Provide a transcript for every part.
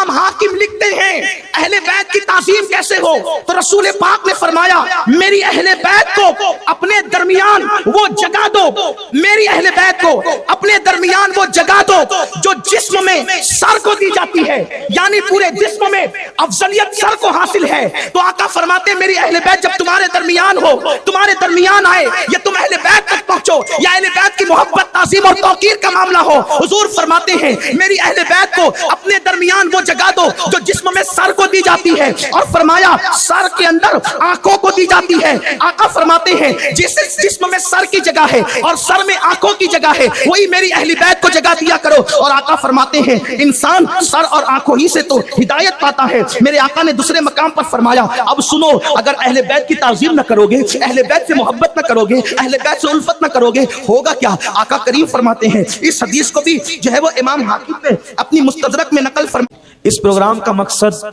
امام حاکم لکھتے ہیں اہل بیت کی تعظیم کیسے ہو، تو رسول پاک نے فرمایا میری اہل بیت کو اپنے درمیان وہ جگہ دو، میری اہل بیت کو اپنے درمیان وہ جگہ دو جو جسم میں سر کو دی جاتی ہے، یعنی پورے جسم میں افضلیت سر کو حاصل ہے۔ تو آقا فرماتے میری اہل بیت جب تمہارے درمیان ہو، تمہارے درمیان آئے، یا تم اہل بیت تک پہنچو یا اہل بیت کی محبت تعظیم اور توقیر کا معاملہ ہو، حضور فرماتے ہیں میری اہل بیت کو اپنے درمیان وہ جگہ دو جو جسم میں سر کو دی جاتی ہے، اور فرمایا سر کے اندر آنکھوں کو دی جاتی ہے۔ آقا فرماتے ہیں جس جسم میں سر کی جگہ ہے اور سر میں آنکھوں کی جگہ ہے وہی میری اہل بیت کو جگہ دیا کرو۔ اور آقا فرماتے ہیں انسان سر اور آنکھوں ہی سے تو ہدایت پاتا ہے۔ میرے آقا نے دوسرے مقام پر فرمایا اب سنو، اگر اہل بیت کی تعظیم نہ کرو گے، اہل بیت سے محبت نہ کرو گے، اہل بیت سے الفت نہ کرو گے، ہوگا کیا؟ آقا کریم فرماتے ہیں اس حدیث کو بھی جو ہے وہ امام حاکم نے اپنی مستدرک میں نقل فرمایا۔ اس پروگرام کا مقصد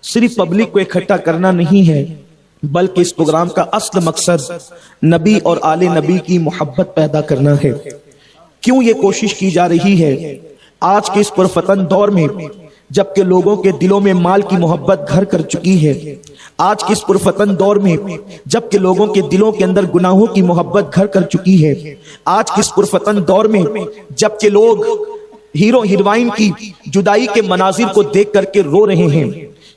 صرف پبلک کو اکٹھا کرنا نہیں ہے، بلکہ اس پروگرام کا اصل مقصد نبی اور آل نبی کی محبت پیدا کرنا ہے۔ کیوں یہ کوشش کی جا رہی ہے؟ آج کے اس پرفتن دور میں جبکہ لوگوں کے دلوں میں مال کی محبت گھر کر چکی ہے، آج کے اس پرفتن دور میں جبکہ لوگوں کے دلوں کے اندر گناہوں کی محبت گھر کر چکی ہے، آج کے اس پرفتن دور میں جبکہ لوگ ہیرو ہیروئن کی جدائی کے مناظر کو دیکھ کر کے رو رہے ہیں،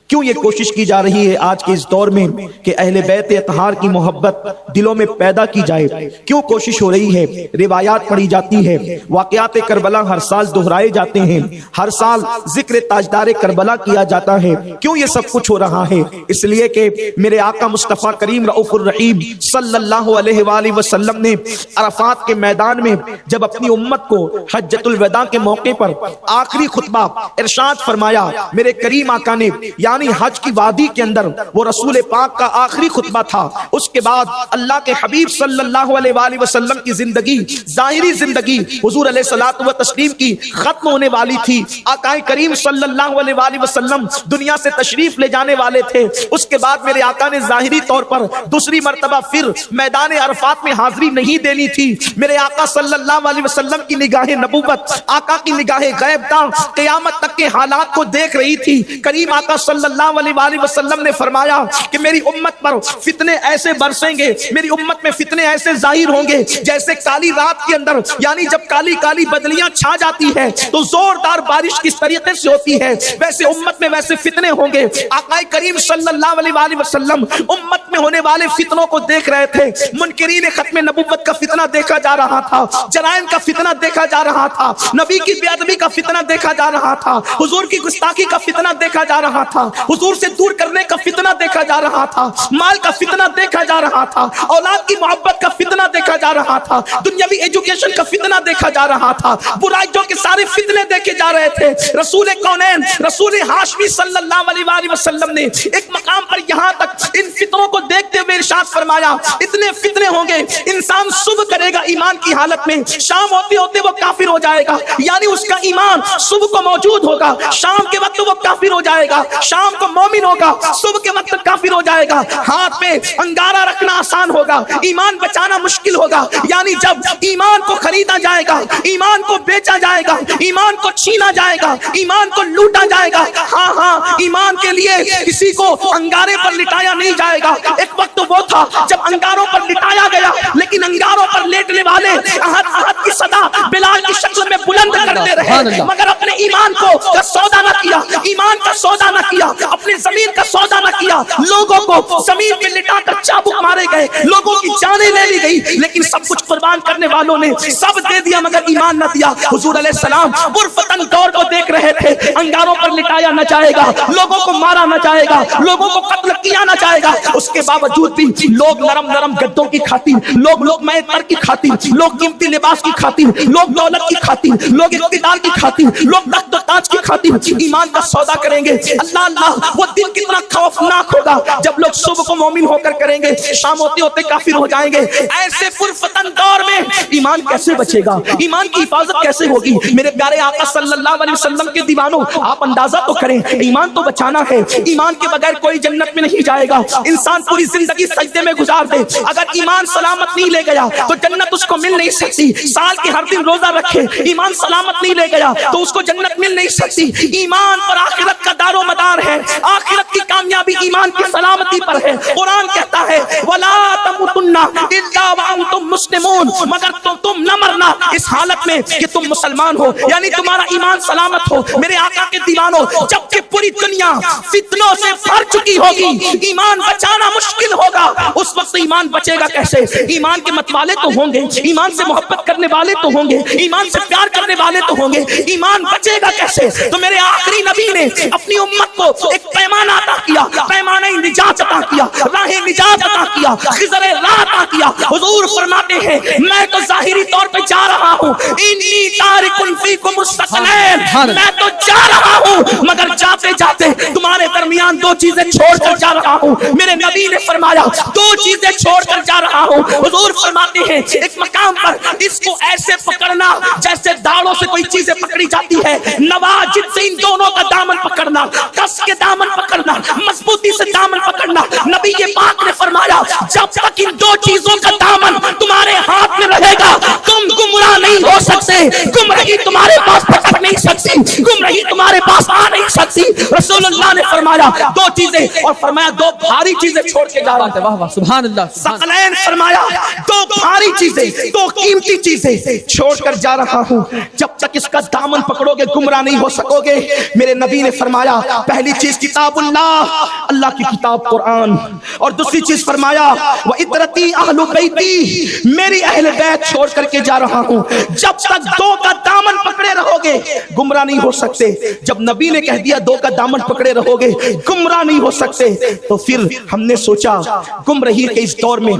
کیوں یہ کوشش کی جا رہی ہے آج کے اس دور میں کہ اہل بیت اطہار کی محبت دلوں میں پیدا کی جائے؟ کیوں کوشش ہو رہی ہے؟ روایات پڑھی جاتی ہے، واقعات کربلا ہر سال دہرائے جاتے ہیں، ہر سال ذکر تاجدار کربلا کیا جاتا ہے۔ کیوں یہ سب کچھ ہو رہا ہے؟ اس لیے کہ میرے آقا مصطفیٰ کریم رؤوف الرحیم صلی اللہ علیہ وآلہ وسلم نے عرفات کے میدان میں جب اپنی امت کو حجۃ الوداع کے موقع پر آخری خطبہ ارشاد فرمایا، میرے کریم آقا نے یعنی حج کی وادی کے اندر وہ رسول پاک کا آخری خطبہ تھا، اس کے بعد اللہ کے حبیب صلی اللہ علیہ وآلہ وسلم کی زندگی، ظاہری زندگی حضور علیہ الصلوۃ والتسلیم کی ختم ہونے والی تھی۔ آقا کریم صلی اللہ علیہ وآلہ وسلم دنیا سے تشریف لے جانے والے تھے۔ اس کے بعد میرے آقا نے ظاہری طور پر دوسری مرتبہ پھر میدان عرفات میں حاضری نہیں دینی تھی۔ میرے آقا صلی اللہ علیہ وسلم کی نگاہ نبوت، آقا کی نگاہ غیب داں قیامت تک کے حالات کو دیکھ رہی تھی۔ کریم آقا صلی اللہ علیہ وآلہ وسلم نے فرمایا کہ میری امت پر فتنے ایسے برسیں گے، میری امت میں فتنے ایسے ظاہر ہوں گے جیسے کالی رات کے اندر، یعنی جب کالی کالی بدلیاں چھا جاتی ہے تو زوردار بارش کس طریقے سے ہوتی ہے، ویسے امت میں ویسے فتنے ہوں گے۔ آقا کریم صلی اللہ علیہ وآلہ وسلم امت میں ہونے والے فتنوں کو دیکھ رہے تھے۔ منکرین ختم نبوت کا فتنہ دیکھا جا رہا تھا، جرائم کا فتنہ دیکھا جا رہا تھا، نبی کی بے ادبی کا فتنہ دیکھا جا رہا تھا، حضور کی گستاخی کا فتنہ دیکھا جا رہا تھا، حضور سے دور کرنے کا فتنہ دیکھا جا رہا تھا، مال کا فتنہ دیکھا جا رہا تھا، اولاد کی محبت کا فتنہ دیکھا جا رہا تھا، دنیاوی ایجوکیشن کا فتنہ دیکھا جا رہا تھا، برائیوں کے سارے فتنے دیکھے جا رہے تھے۔ رسول کونین رسول ہاشمی صلی اللہ علیہ وآلہ وسلم نے ایک مقام پر یہاں تک ان فتنوں کو دیکھتے ہوئے ارشاد فرمایا اتنے فتنے ہوں گے، انسان صبح کرے گا ایمان کی حالت میں، شام ہوتے ہوتے وہ کافر ہو جائے گا، یعنی اس کا ایمان صبح کو موجود ہوگا، شام کے وقت وہ کافر ہو جائے گا، شام کو مومن ہوگا، صبح کے وقت کافر ہو جائے گا، ہاتھ میں انگارہ رکھنا آسان ہوگا، ایمان بچانا مشکل ہوگا، یعنی جب ایمان کو خریدا جائے گا، ایمان کو بیچا جائے گا، ایمان کو چھینا جائے گا، ایمان کو لوٹا جائے گا، ہاں ایمان کے لیے کسی کو انگارے پر لٹایا نہیں جائے گا۔ ایک وقت وہ تھا جب انگاروں پر لٹایا گیا، لیکن انگاروں پر لیٹنے والے احد احد کی صدا بلال کی شکل میں بلند کرتے رہے، مگر اپنے ایمان کو کا سودا نہ کیا، ایمان کا سودا نہ کیا، اپنی زمین کا سودا نہ کیا، لوگوں کو زمین میں لٹا کر چابک مارے گئے، لوگوں کی جانیں لے لی گئی، لیکن سب کچھ قربان کرنے والوں نے سب دے دیا مگر ایمان نہ دیا۔ حضور علیہ السلام پرفتن دور کو دیکھ رہے تھے، انگاروں پر لٹایا نہ جائے گا، لوگوں کو مارا نہ جائے گا، لوگوں کو قتل کیا نہ جائے گا، اس کے باوجود بھی لوگ نرم نرم گدوں کی خاطر، لوگ میتر کی خاطر، لوگ قیمتی لباس کی خاطر، لوگ دولت کی خاطر، لوگ اقتدار کی خاطر، لوگ تخت و تاج کی خاطر ایمان کا سودا کریں گے۔ اللہ وہ دن کتنا خوفناک ہوگا جب لوگ صبح کو مومن ہو کر کریں گے، شام ہوتے ہوتے کافر ہو جائیں گے۔ ایسے پرفتن دور میں ایمان کیسے بچے گا؟ ایمان کی حفاظت کیسے ہوگی؟ میرے پیارے آقا صلی اللہ علیہ وسلم کے دیوانوں، آپ اندازہ تو کریں، ایمان تو بچانا ہے، ایمان کے بغیر کوئی جنت میں نہیں جائے گا۔ انسان پوری زندگی سجدے میں گزار دے، اگر ایمان سلامت نہیں لے گیا تو جنت اس کو مل نہیں سکتی۔ سال کے ہر دن روزہ رکھے، ایمان سلامت نہیں لے گیا تو اس کو جنت مل نہیں نہیں سکتی. ایمان پر آخرت کا دار و مدار ہے. آخرت کی کامیابی ایمان کی سلامتی پر ہے. قرآن کہتا ہے وَلَا تَمُوتُنَّ إِلَّا وَأَنْتُمْ مُسْلِمُونَ, مگر تم نہ مرنا اس حالت میں کہ تم مسلمان ہو, یعنی تمہارا ایمان سلامت ہو. میرے آقا کے دیوانوں, جب کہ پوری دنیا فتنوں سے بھر چکی ہوگی, ایمان بچانا مشکل ہوگا, اس وقت ایمان بچے گا کیسے؟ ایمان کے متوالے تو ہوں گے, ایمان سے محبت کرنے والے تو ہوں گے, ایمان سے پیار کرنے والے تو ہوں گے, ایمان بچے گا کیسے؟ تو میرے آخری نبی نے اپنی امت کو ایک پیمانہ عطا کیا, پیمانہ نجات عطا کیا, راہ نجات عطا کیا, خضر راہ عطا کیا. حضور فرماتے ہیں میں تو ظاہری طور پہ جا رہا ہوں, انی تارک فیکم الثقلین, میں تو جا رہا ہوں مگر جاتے جاتے تمہارے درمیان دو چیزیں چھوڑ کر جا رہا ہوں. میرے نبی نے فرمایا دو چیزیں چھوڑ کر جا رہا ہوں. حضور فرماتے ہیں ایک مقام پر اس کو ایسے پکڑنا جیسے داڑوں سے کوئی چیزیں پکڑی جاتی ہے, نواجد سے ان دونوں کا دامن پکڑنا, کس کے دامن پکڑنا, مضبوطی سے دامن پکڑنا. نبی کے پاک نے فرمایا جب تک ان دو چیزوں کا دامن تمہارے ہاتھ میں رہے گا تم گمراہ نہیں ہو سکتے, گمراہی تمہارے پاس پکڑ نہیں سکتی, گمراہی تمہارے پاس آ نہیں سکتی. رسول اللہ نے فرمایا دو چیزیں, اور فرمایا دو بھاری چیزیں چھوڑ کے جا رہا ہے. واہ واہ سبحان اللہ. ثقلین فرمایا دو بھاری چیزیں, دو قیمتی چیزیں چھوڑ کر جا رہا ہوں, جب تک اس کا دامن پکڑو گے گمراہ نہیں ہو سکو گے. میرے نبی نے فرمایا پہلی چیز کتاب اللہ, اللہ کی کتاب قرآن, اور دوسری چیز فرمایا وَإِتْرَتِي أَهْلُ بَيْتِي, میری اہل بیت چھوڑ کر کے جا رہا ہوں. جب تک دو کا دامن پکڑے رہو گے گمراہ نہیں ہو سکتے. جب نبی نے کہہ دیا دو کا دامن پکڑے رہو گے گمراہ نہیں ہو سکتے, تو پھر ہم نے سوچا گمراہی کے اس دور میں,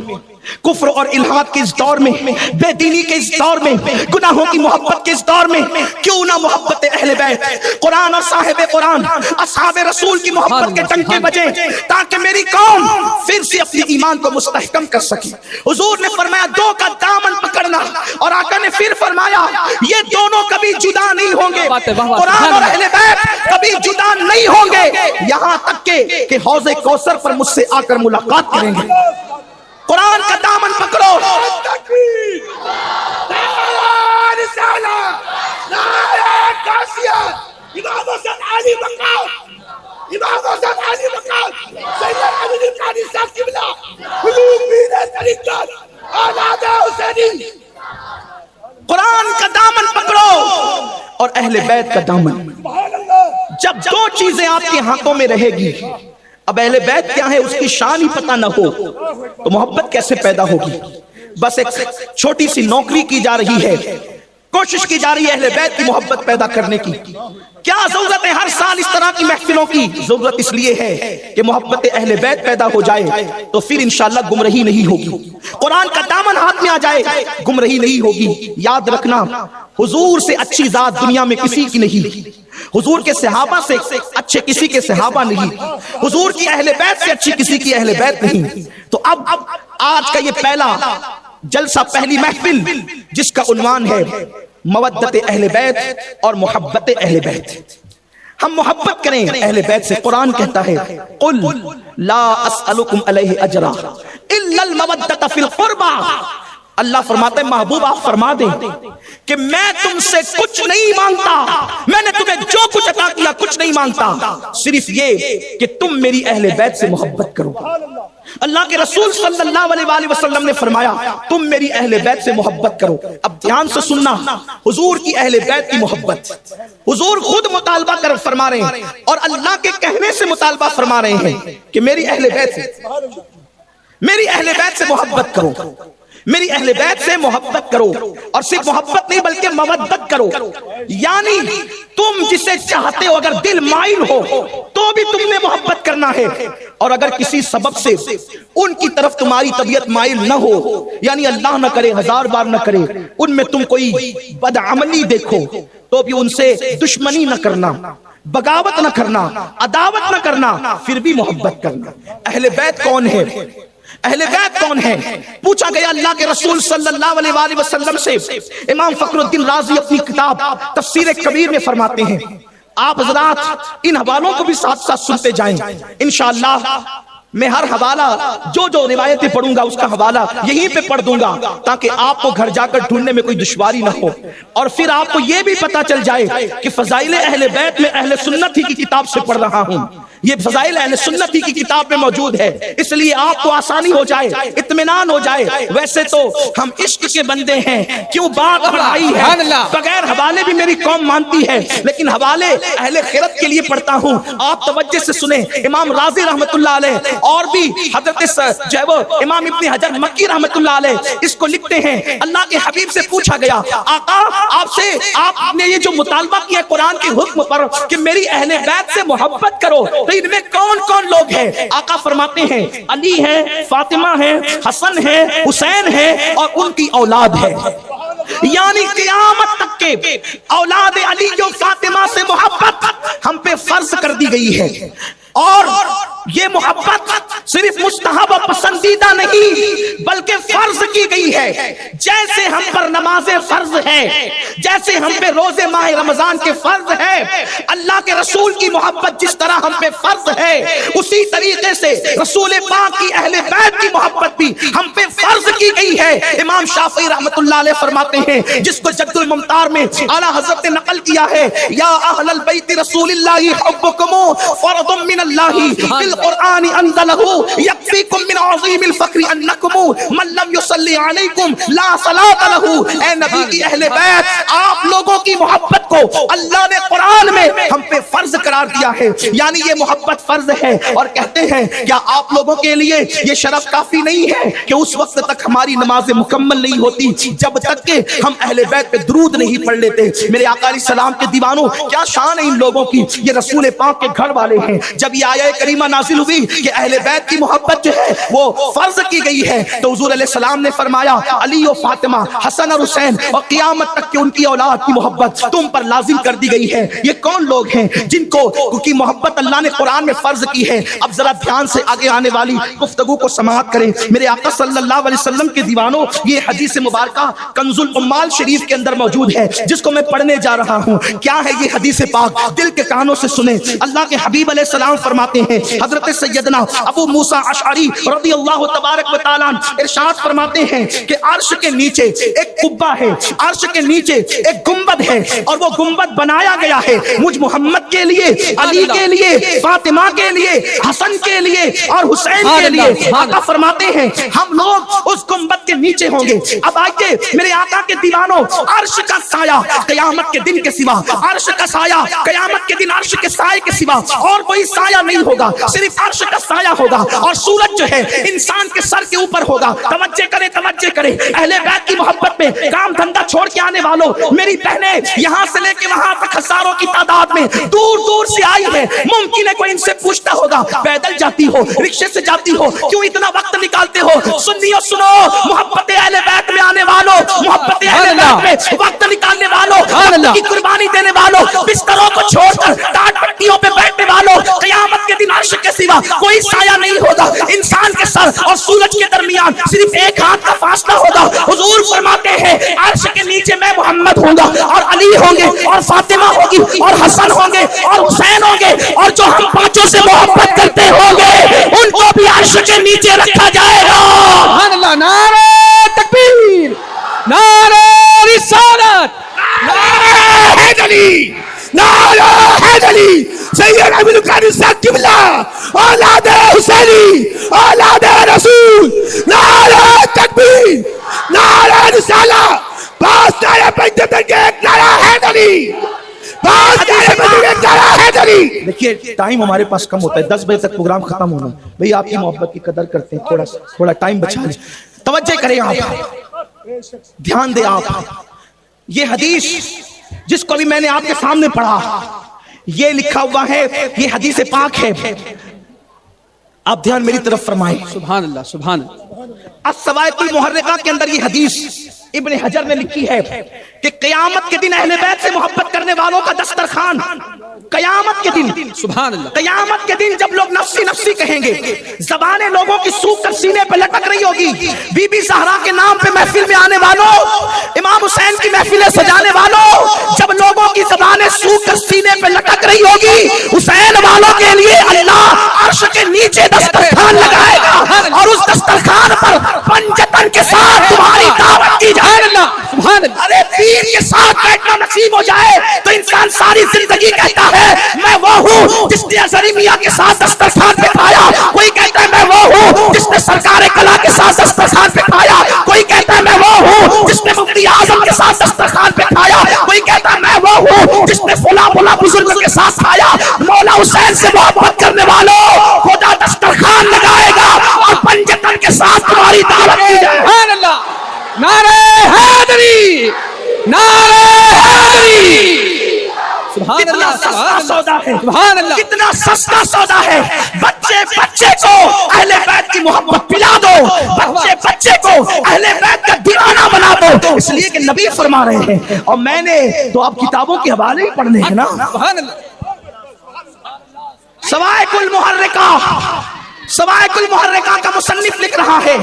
کفر اور الحاد کے اس دور میں, بے دینی کے اس دور میں, گناہوں کی محبت کے اس دور میں, کیوں نہ محبت اہل بیت, قرآن اور صاحب قرآن, اصحاب رسول کی محبت کے ڈنکے بجے, تاکہ میری قوم پھر سے اپنی ایمان کو مستحکم کر سکے. حضور نے فرمایا دو کا دامن پکڑنا, اور آقا نے پھر فرمایا یہ دونوں کبھی جدا نہیں ہوں گے, قرآن اور اہل بیت کبھی جدا نہیں ہوں گے, یہاں تک کہ حوض کوثر پر مجھ سے آ کر ملاقات کریں گے. قرآن کا دامن پکڑو, قرآن کا دامن پکڑو اور اہل بیت کا دامن. جب دو چیزیں آپ کے ہاتھوں میں رہے گی, اب اہل بیت کیا ہے اس کی شان ہی پتہ نہ ہو تو محبت کیسے پیدا ہوگی؟ بس ایک چھوٹی سی نوکری کی جا رہی ہے, کوشش کی جا رہی ہے اہل بیت کی محبت پیدا کرنے کی. کیا ضرورت ہے ہر سال اس طرح کی محفلوں کی؟ ضرورت اس لیے ہے کہ محبت اہل بیت پیدا ہو جائے, تو پھر انشاءاللہ گمراہی نہیں ہوگی. قرآن کا دامن ہاتھ میں آ جائے گمراہی نہیں ہوگی. یاد رکھنا حضور سے اچھی ذات دنیا میں کسی کی نہیں, حضور کے صحابہ سے اچھے کسی کے صحابہ نہیں, حضور کی اہل بیت سے اچھی کسی کی اہل بیت نہیں. تو اب آج کا یہ پہلا جلسہ, پہلی محفل جس کا عنوان ہے مودت اہل بیت اور محبت اہل بیت. ہم محبت کریں اہل بیت سے. قرآن کہتا ہے قل لا اسألکم علیہ اجرا الا المودۃ فی القربى. اللہ فرماتا ہے محبوب آپ فرما دیں کہ میں تم سے کچھ نہیں مانگتا, میں نے تمہیں جو کچھ عطا کیا کچھ نہیں مانگتا, صرف یہ کہ تم میری اہل بیت سے محبت کرو. اللہ کے رسول صلی اللہ علیہ وآلہ وسلم نے فرمایا تم میری اہل بیت سے محبت کرو. اب دھیان سے سننا, حضور کی اہل بیت کی محبت حضور خود مطالبہ کر فرما رہے ہیں, اور اللہ کے کہنے سے مطالبہ فرما رہے ہیں کہ میری اہل بیت سے محبت کرو, میری اہل بیت سے محبت کرو. اور صرف محبت نہیں بلکہ مودت کرو, یعنی تم جسے چاہتے ہو اگر دل مائل ہو تو بھی تم نے محبت کرنا ہے, اور اگر کسی سبب سے ان کی طرف تمہاری طبیعت مائل نہ ہو, یعنی اللہ نہ کرے ہزار بار نہ کرے ان میں تم کوئی بدعملی دیکھو تو بھی ان سے دشمنی نہ کرنا, بغاوت نہ کرنا, عداوت نہ کرنا, پھر بھی محبت کرنا. اہل بیت کون ہے؟ اہل بیت کون ہے؟ پوچھا گیا اللہ کے رسول صلی اللہ علیہ وآلہ وسلم سے. امام فخر الدین رازی اپنی کتاب تفسیر کبیر میں فرماتے ہیں, آپ حضرات ان حوالوں کو بھی ساتھ ساتھ سنتے جائیں, انشاءاللہ میں ہر حوالہ جو روایتیں پڑھوں گا اس کا حوالہ یہیں پہ پڑھ دوں گا تاکہ آپ کو گھر جا کر ڈھونڈنے میں کوئی دشواری نہ ہو، اور پھر آپ کو یہ بھی پتا چل جائے کہ فضائل اہل بیت میں اہل سنت ہی کی کتاب سے پڑھ رہا ہوں، یہ فضائل اہل سنت ہی کی کتاب میں موجود ہے، اس لیے آپ کو آسانی ہو جائے، اطمینان ہو جائے۔ ویسے تو ہم عشق کے بندے ہیں، کیوں بات بڑھائی ہے، بغیر حوالے بھی میری قوم مانتی ہے، لیکن حوالے اہل خیرت کے لیے پڑھتا ہوں۔ آپ توجہ سے سنیں، امام رازی رحمت اللہ علیہ اور بھی حضرت جو ہے وہ امام ابن حجر مکی رحمت اللہ علیہ اس کو لکھتے ہیں، اللہ کے حبیب سے پوچھا گیا، آقا آپ نے یہ جو مطالبہ کیا قرآن کے حکم پر کہ میری اہل بیت سے محبت کرو، تو ان میں کون کون لوگ ہیں؟ آقا فرماتے ہیں علی ہے، فاطمہ ہے، حسن ہے، حسین ہے اور ان کی اولاد ہے، یعنی قیامت تک کے اولاد علی جو فاطمہ سے محبت ہم پہ فرض کر دی گئی ہے، اور یہ محبت صرف مستحب و پسندیدہ نہیں بلکہ فرض کی گئی ہے۔ جیسے ہم پر نماز فرض ہے، جیسے ہم پہ روزے ماہ رمضان کے فرض ہے، اللہ کے رسول کی محبت جس طرح ہم پہ فرض ہے، اسی طریقے سے رسول پاک کی اہل بیت کی محبت بھی ہم پہ فرض کی گئی ہے۔ امام شافعی رحمت اللہ علیہ فرماتے ہیں، جس کو جد الممتار میں اعلیٰ حضرت نے نقل کیا ہے، یا اہل البیت رسول اللہ حبکم فرض من اللہ فی القرآن انزلہ یکفیکم من عظیم الفقر انکم من لم یصلی علیکم لا صلاۃ لہ۔ اے نبی کی اہل بیت، آپ لوگوں کی محبت کو اللہ نے قرآن میں ہم پہ فرض قرار دیا ہے، یعنی یہ محبت فرض ہے۔ اور کہتے ہیں کیا آپ لوگوں کے لیے یہ شرف کافی نہیں ہے کہ اس وقت تک ہماری نمازیں مکمل نہیں ہوتی جب تک کہ ہم اہل بیت پہ درود نہیں پڑھ لیتے؟ میرے آقا علیہ السلام کے دیوانوں، کیا شان ہے ان لوگوں کی، یہ رسول پاک کے گھر والے ہیں۔ جب یہ آیہ کریمہ نازل ہوئی کہ اہل بیت کی محبت جو ہے وہ فرض کی گئی ہے، تو حضور علیہ السلام نے فرمایا علی و فاطمہ، حسن اور حسین اور قیامت تک کہ ان کی اولاد کی محبت تم پر لازم کر دی گئی ہے۔ یہ کون لوگ ہیں جن کو کی محبت اللہ نے قرآن میں فرض کی ہے؟ اب ذرا دھیان سے آگے آنے والی گفتگو کو سماعت کریں۔ میرے آقا صلی اللہ علیہ وسلم کے دیوانوں، یہ حدیث مبارکہ کنز الامال شریف کے اندر موجود ہے جس کو میں پڑھنے جا رہا ہوں۔ کیا ہے یہ حدیث پاک؟ دل کے کانوں سے سنیں۔ اللہ کے حبیب علیہ السلام فرماتے ہیں، حضرت سیدنا ابو موسیٰ اشعری رضی اللہ تبارک و تعالیٰ ارشاد فرماتے ہیں کہ عرش کے نیچے ایک قبہ ہے، عرش کے نیچے ایک گنبد ہے، اور وہ گنبد بنایا گیا ہے مجھ محمد کے لیے، علی کے لیے، فاطمہ کے لیے، حسن کے لیے اور حسین کے لیے۔ آقا فرماتے ہیں ہم لوگ اس گنبد کے نیچے ہوں گے۔ اب آئیے میرے آقا کے دیوانوں، عرش کا سایہ قیامت کے دن کے سوا، عرش کا سایہ قیامت کے دن عرش کے سائے کے سوا اور کوئی سایہ نہیں ہوگا، صرف عرش کا سایہ ہوگا، اور سورج جو ہے انسان کے سر کے اوپر ہوگا۔ توجہ کرے، توجہ کرے، اہل بیت کی محبت میں کام دھندا چھوڑ کے آنے والوں، میری بہنیں یہاں سے لے کے وہاں تک ہزاروں کی تعداد میں دور دور سے آئی ہے۔ ممکن ہے کوئی ان سے پوچھتا ہوگا، پیدل جاتی ہو، رکشے سے جاتی ہو، کیوں اتنا وقت نکالتے ہو؟ سنیو سنو، محبت اہل بیت میں آنے والوں، محبت اہل بیت میں وقت نکالنے والوں، وقت کی قربانی دینے والوں، بستروں کو چھوڑ کر ٹاٹ پٹیوں پہ بیٹھنے والوں، قیامت کے دن عرش کے سوا کوئی سایہ نہیں ہوگا۔ انسان کے سر اور سورج کے درمیان صرف ایک ہاتھ کا فاصلہ ہوگا۔ حضور فرماتے ہیں عرش کے نیچے میں محمد ہوں گا، اور علی ہوں گے، اور فاطمہ ہوگی، اور حسن ہوں گے، اور حسین ہوں گے، اور جو ہم پانچوں سے محبت کرتے ہوں گے ان کو بھی عرش کے نیچے رکھا جائے گا۔ سبحان اللہ، نعرہ تکبیر، نعرہ رسالت، نعرہ حیدری، نعرہ حیدری، سید ابو بکر صاحب قبلہ، اولاد حسینی، اولاد رسول، نعرہ تکبیر، نعرہ رسالت، پاس نعرہ پنجتن کے ایک نعرہ حیدری، پاس نعرہ پنجتن کے ایک نعرہ حیدری۔ دیکھیے ٹائم ہمارے پاس کم ہوتا ہے، 10 بجے تک پروگرام ختم ہونا ہے۔ بھئی آپ کی محبت کی قدر کرتے ہیں، تھوڑا ٹائم بچا لیں۔ توجہ کریں، آپ دھیان دیں۔ آپ یہ حدیث جس کو بھی میں نے آپ کے سامنے پڑھا، یہ لکھا ہوا ہے، یہ حدیث پاک ہے۔ آپ دھیان میری طرف فرمائیں۔ سبحان اللہ، سبحان اللہ۔ السوائق المحرقہ کے اندر یہ حدیث ابن حجر نے لکھی ہے کہ قیامت کے دن اہل بیت سے محبت کرنے والوں کا دسترخوان، قیامت کے دن، سبحان اللہ، قیامت کے دن جب لوگ نفسی نفسی کہیں گے، زبانیں لوگوں کی سوکھ کر سینے پہ لٹک رہی ہوگی، بی بی زہرا کے نام پہ محفل میں آنے والوں، امام حسین کی محفلیں سجانے والوں، جب لوگوں کی زبانیں سوکھ کر سینے پہ لٹک رہی ہوگی، حسین والوں کے لیے اللہ عرش کے نیچے دسترخوان جائے تو انسان ساری زندگی کہتا ہے میں وہ ہوں جس نے اظہری میاں کے ساتھ دسترخوان پہ کھایا، کوئی کہتا ہے میں وہ ہوں جس نے سرکار کلا کے ساتھ دسترخوان پہ کھایا، کوئی کہتا ہے میں وہ ہوں جس نے مفتی اعظم کے ساتھ دسترخوان پہ کھایا، کوئی کہتا ہے میں وہ ہوں جس نے فلاں فلاں بزرگ کے ساتھ کھایا۔ مولا حسین سے محبت کرنے والوں خدا دسترخوان لگائے گا اور پنجتن کے ساتھ تمہاری دعوت کی جائے۔ سبحان اللہ، نعرہ حیدری، نعرہ حیدری، سبحان کتنا اللہ، سستا سودا ہے، سبحان اللہ، کتنا سستا سودا ہے۔ بچے کو اہل بیت کی محبت پلا دو، بچے کو اہل بیت کا دیوانہ بنا دو، اس لیے کہ نبی فرما رہے ہیں۔ اور میں نے تو آپ کتابوں کے حوالے ہی پڑھنے ہیں نا۔ سبحان اللہ، سوائق المحرکہ، سوائق المحرکہ کا مصنف لکھ رہا ہے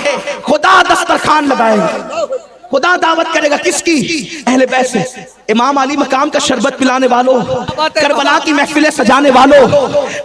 خدا دسترخوان لگائے گا، خدا دعوت کرے گا کس کی؟ اہل بیت سے۔ امام علی مقام کا شربت پلانے والوں، کربلا کی محفلیں سجانے والوں،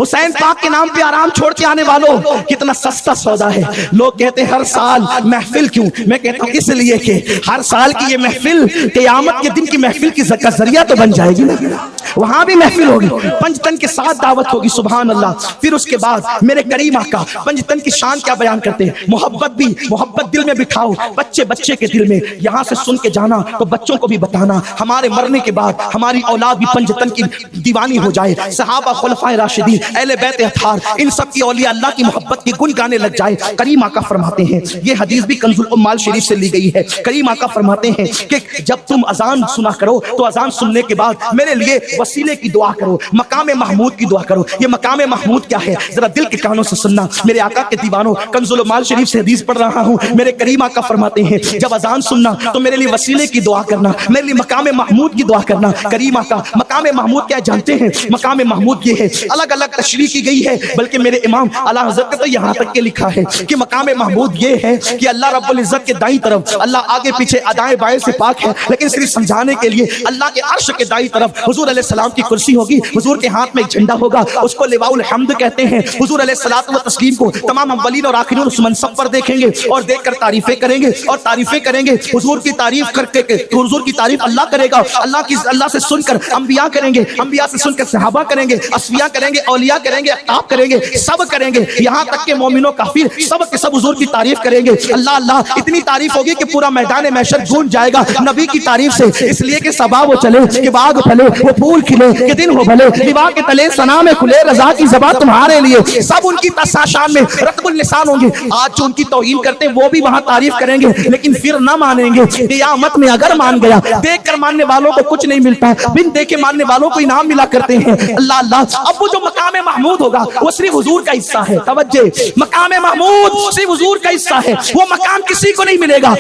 حسین پاک کے نام پہ آرام چھوڑ کے آنے والوں، کتنا سستا سودا ہے۔ لوگ کہتے ہیں ہر سال محفل کیوں؟ میں کہتا ہوں اس لیے کہ ہر سال کی یہ محفل قیامت کے دن کی محفل کی ذریعہ تو بن جائے گی نا، وہاں بھی محفل ہوگی، پنجتن کے ساتھ دعوت ہوگی۔ سبحان اللہ۔ پھر اس کے بعد میرے کریم آقا پنجتن کی شان کیا بیان کرتے ہیں؟ محبت بھی، محبت دل میں بٹھاؤ، بچے کے دل میں، یہاں سے سن کے جانا تو بچوں کو بھی بتانا، ہمارے مرنے کے بعد ہماری اولاد بھی پنجتن کی دیوانی ہو جائے، صحابہ خلفائے راشدین اہل بیت اطہار ان سب کی اولیاء اللہ کی محبت کی گن گانے لگ جائے۔ کریم آقا فرماتے ہیں، یہ حدیث بھی کنز الامال شریف سے لی گئی ہے، کریم آقا فرماتے ہیں کہ جب تم اذان سنا کرو تو اذان سننے کے بعد میرے لیے وسیلے کی دعا کرو، مقام محمود کی دعا کرو۔ یہ مقام محمود کیا ہے؟ ذرا دل کے کانوں سے سننا میرے آقا کے دیوانوں، کنز الامال شریف سے حدیث پڑھ رہا ہوں۔ میرے کریم آقا فرماتے ہیں جب اذان سننا تو میرے لیے وسیلے کی دعا کرنا، میرے لیے مقام محمود کی دعا کرنا۔ کریم آقا مقام محمود کیا جانتے ہیں؟ مقام محمود یہ ہے، الگ الگ تشریح کی گئی ہے، بلکہ میرے امام اعلیٰ حضرت نے تو یہاں تک کے لکھا ہے کہ مقام محمود یہ ہے کہ اللہ رب العزت کے دائیں طرف، اللہ آگے پیچھے دائیں بائیں سے پاک ہے، لیکن صرف سمجھانے کے لیے اللہ کے عرش کے دائیں طرف حضور علیہ السلام کی کرسی ہوگی، حضور کے ہاتھ میں ایک جھنڈا ہوگا، اس کو لواء الحمد کہتے ہیں۔ حضور علیہ الصلوۃ والتسلیم کو تمام اولین اور آخرین اس منصب پر دیکھیں گے اور دیکھ کر تعریفیں کریں گے اور تعریفیں کریں گے، حضور کی تعریف کر کے حضور کی تعریف اللہ کرے گا، اللہ سے سن کر انبیاء کریں گے، انبیاء سے سن کر صحابہ کریں گے، اصفیاء کریں گے، اولیاء کریں گے، اقطاب کریں گے، سب کریں گے، یہاں تک کہ مومن و کافر سب کے سب حضور کی تعریف کریں گے۔ اللہ اللہ اتنی تعریف ہوگی کہ پورا میدان محشر گونج جائے گا نبی کی تعریف سے، اس لیے کہ صبا وہ چلے کہ باغ پھلے، وہ پھول کھلے کہ دن ہو بھلے، لوا کے تلے ثنا میں کھلے رضا کی زبان تمہارے لیے، سب ان کی شان میں رتب اللسان ہوں گے۔ آج جو ان کی توہین کرتے ہیں وہ بھی وہاں تعریف کریں گے، لیکن پھر نہ مانیں گے۔ قیامت میں اگر مان گیا، دیکھ کر ماننے والوں کو کچھ نہیں ملتا، بن دیکھے ماننے والوں کو انعام ملا کرتے ہیں۔ اللہ اللہ، اب وہ جو مقام محمود ہوگا وہ صرف حضور کا حصہ ہے۔ توجہ، مقام محمود صرف حضور کا حصہ ہے، وہ مقام کسی کو نہیں ملے گا۔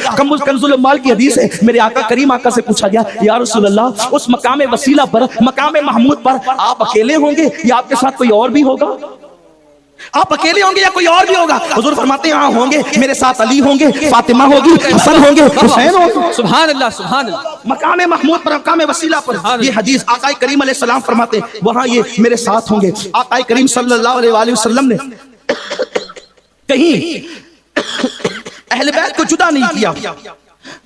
کنز الامال کی حدیث ہے، میرے آقا کریم آقا سے پوچھا گیا یا رسول اللہ اس مقام وسیلہ پر، مقام محمود پر آپ اکیلے ہوں گے یا آپ کے ساتھ کوئی اور بھی ہوگا؟ آپ اکیلے ہوں گے یا کوئی اور بھی ہوگا؟ حضور فرماتے ہیں ہاں ہوں گے، میرے ساتھ علی ہوں گے، فاطمہ ہوگی، حسن ہوں گے، حسین ہوں گے۔ سبحان اللہ، سبحان اللہ، مقام محمود پر، مقام وسیلہ پر یہ حدیث آقا کریم علیہ السلام فرماتے ہیں وہاں یہ میرے ساتھ ہوں گے۔ آقا کریم صلی اللہ علیہ وآلہ وسلم نے کہیں اہل بیت کو جدا نہیں کیا،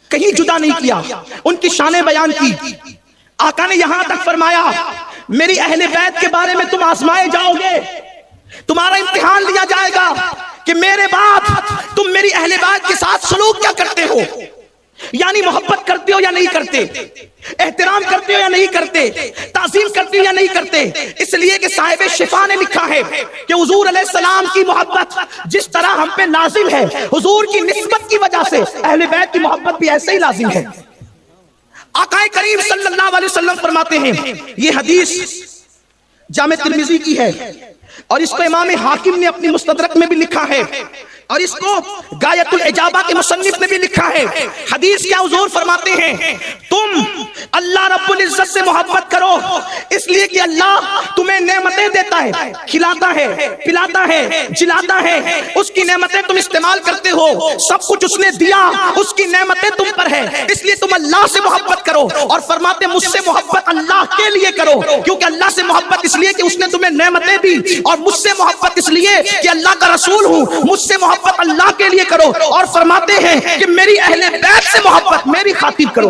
کہیں جدا نہیں کیا، ان کی شانیں بیان کی۔ آقا نے یہاں تک فرمایا میری اہل بیت کے بارے میں تم آزمائے جاؤ گے، تمہارا امتحان لیا جائے گا کہ میرے بعد تم میری اہل بیت کے ساتھ سلوک کیا کرتے ہو، یعنی محبت کرتے ہو یا نہیں کرتے، احترام کرتے ہو یا نہیں کرتے، تعظیم کرتے ہو یا نہیں کرتے۔ اس لیے کہ صاحب شفا نے لکھا ہے کہ حضور علیہ السلام کی محبت جس طرح ہم پہ لازم ہے، حضور کی نسبت کی وجہ سے اہل بیت کی محبت بھی ایسے ہی لازم ہے۔ آقا کریم صلی اللہ علیہ وسلم فرماتے ہیں، یہ حدیث جامع ترمذی کی ہے اور اس کو امام حاکم نے اپنی مستدرک میں بھی لکھا ہے اور اس کو غایت العجابہ کے مصنف نے بھی لکھا ہے۔ حدیث کیا حضور فرماتے ہیں تم اللہ رب العزت سے محبت کرو اس لیے کہ اللہ تمہیں نعمتیں دیتا ہے، کھلاتا ہے، پلاتا ہے، جلاتا ہے، اس کی نعمتیں تم استعمال کرتے ہو، سب کچھ اس نے دیا، اس کی نعمتیں تم پر ہے، اس لیے تم اللہ سے محبت کرو۔ اور فرماتے مجھ سے محبت اللہ کے لیے کرو، کیونکہ اللہ سے محبت اس لیے کہ اس نے تمہیں نعمتیں دی، اور مجھ سے محبت اس لیے کہ اللہ کا رسول ہوں، مجھ سے محبت اللہ کے لیے کرو۔ اور فرماتے ہیں کہ میری اہل بیت سے محبت میری خاطر کرو۔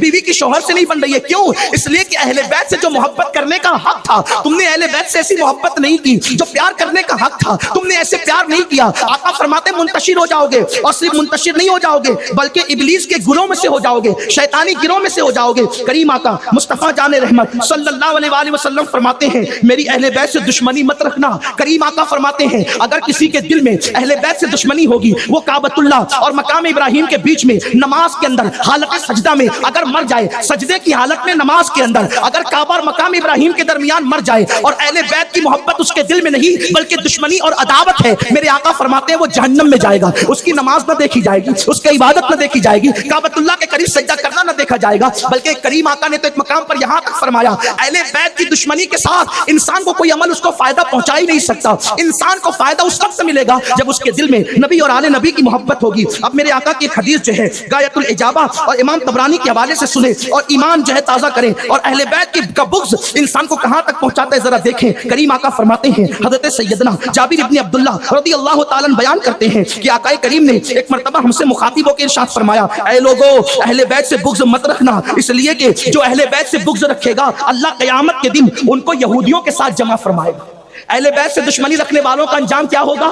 بیوی کی شوہر سے نہیں بن رہی ہے. کیوں؟ اس لیے کہ اہل بیت سے جو محبت کرنے کا حق تھا تم نے اہل بیت سے ایسی محبت نہیں کی. جو پیار کرنے کا حق تھا تم نے ایسے پیار نہیں کیا. آقا فرماتے منتشر ہو جاؤ گے, اور صرف منتشر نہیں ہو جاؤ گے بلکہ ابلیس کے گروہ میں سے ہو جاؤ گے, شیطانی گروہ میں سے ہو جاؤ گے. کریم آقا مصطفیٰ جان رحمت صلی اللہ علیہ وآلہ وسلم فرماتے ہیں میری اہل بیت سے دشمنی مت رکھنا. کریم آقا فرماتے ہیں اگر کسی کے دل میں اہل بیت سے دشمنی ہوگی وہ کعبۃ اللہ اور مقام ابراہیم کے بیچ میں نماز کے اندر حالت سجدہ میں اگر مر جائے, سجدے کی حالت میں نماز کے اندر اگر کعبہ اور مقام ابراہیم کے درمیان مر جائے اور اہل بیت کی محبت اس کے دل میں نہیں بلکہ دشمنی اور عداوت ہے, میرے آقا فرماتے ہیں وہ جہنم میں جائے گا. اس کی نماز نہ دیکھی جائے گی, اس کی عبادت نہ دیکھی جائے گی, کعبۃ اللہ کے قریب سجدہ کرنا نہ دیکھا جائے گا. بلکہ کریم آقا نے تو ایک مقام پر یہاں تک فرمایا اہل بیت کی دشمنی کے ساتھ انسان کو کوئی عمل اس کو فائدہ پہنچا ہی نہیں سکتا. انسان کو فائدہ اس وقت ملے گا جب اس کے دل میں نبی اور آل نبی کی محبت ہوگی. اب میرے آقا کی ایک حدیث جو ہے غایۃ الاجابہ اور امام طبرانی کے حوالے سے سنیں اور ایمان جو ہے تازہ کریں. اور اہل بیت کی بغض انسان کو کہاں تک پہنچاتا ہے ذرا دیکھیں. کریم آقا فرماتے ہیں حضرت سیدنا جابر ابن عبداللہ رضی اللہ تعالیٰ بیان کرتے ہیں کہ آقا کریم نے ایک مرتبہ ہم سے مخاطب ہو کے ارشاد فرمایا اے لوگو اہل بیت سے بغض مت رکھنا, اس لیے کہ جو اہل بیت سے بغض رکھے گا اللہ قیامت کے دن ان کو یہودیوں کے ساتھ جمع فرمائے گا. اہل بیت سے دشمنی رکھنے والوں کا انجام کیا ہوگا؟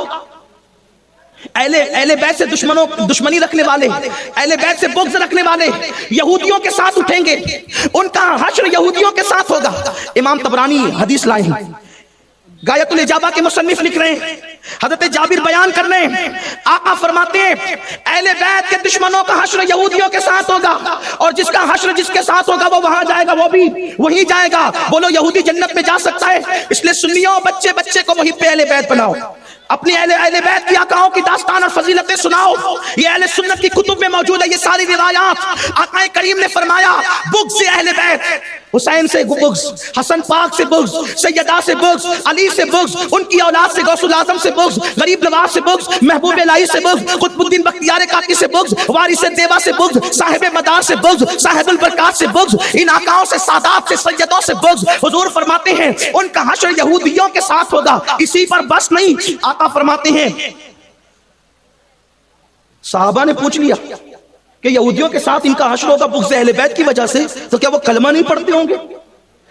اہل بیت سے دشمنی رکھنے والے, اہل بیت سے بغض رکھنے والے یہودیوں کے ساتھ اٹھیں گے, ان کا حشر یہودیوں کے ساتھ ہوگا. امام طبرانی حدیث لائے ہیں, غایۃ الاجابہ کے مصنف لکھ رہے ہیں, حضرت جابر بیان کر رہے ہیں آقا فرماتے ہیں اہل بیت کے دشمنوں کا حشر یہودیوں کے ساتھ ہوگا, اور جس کا حشر جس کے ساتھ ہوگا وہ وہاں جائے گا, وہ بھی وہی جائے گا. بولو یہودی جنت میں جا سکتا ہے؟ اس لیے سنیوں بچے بچے کو وہی پہ اہل بیت بناؤ, اپنی اہل بیت کی آقاؤں کی داستان اور فضیلتیں سناؤ. یہ اہل سنت کی کتب میں موجود ہے یہ ساری روایات. آقا کریم نے فرمایا بغض اہل بیت, حسین سے بغض, حسن پاک سے بغض, سیدہ سے بغض, علی سے بغض, ان کی اولاد سے غوث الاعظم سے بغض, غریب نواز سے بغض, محبوب الہی سے بغض, قطب الدین بختیار کاکی سے بغض, وارث دیوا سے بغض, صاحب مدار سے بغض, صاحب البرکات سے بغض, ان آقاؤں سے سادات سے سیدوں سے بغض. حضور فرماتے ہیں ان کا حشر یہودیوں کے ساتھ ہوگا. اسی پر بس نہیں, آقا فرماتے ہیں صحابہ نے پوچھ لیا کہ یہودیوں کے ساتھ ان کا حشر ہوگا بغض اہل بیت کی وجہ سے, تو کیا وہ کلمہ نہیں پڑھتے ہوں گے؟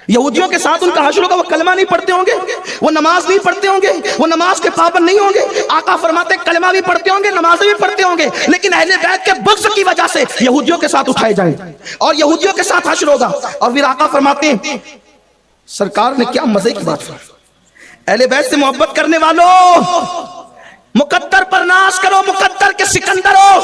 یہودیوں کے ساتھ ان کا حشر ہوگا, وہ کلمہ نہیں پڑھتے ہوں گے, وہ نماز نہیں پڑھتے ہوں گے, وہ نماز کے پابند نہیں ہوں گے. آقا فرماتے کلمہ بھی پڑھتے ہوں گے, نمازیں بھی پڑھتے ہوں گے, لیکن اہل بیت کے بغض کی وجہ سے یہودیوں کے ساتھ اٹھائے جائیں اور یہودیوں کے ساتھ حشر ہوگا. اور پھر آقا فرماتے ہیں سرکار نے کیا مزے کی بات فرمائی, اہل بیت سے محبت کرنے والوں مقدر پر ناز کرو, مقدر کے سکندر ہو.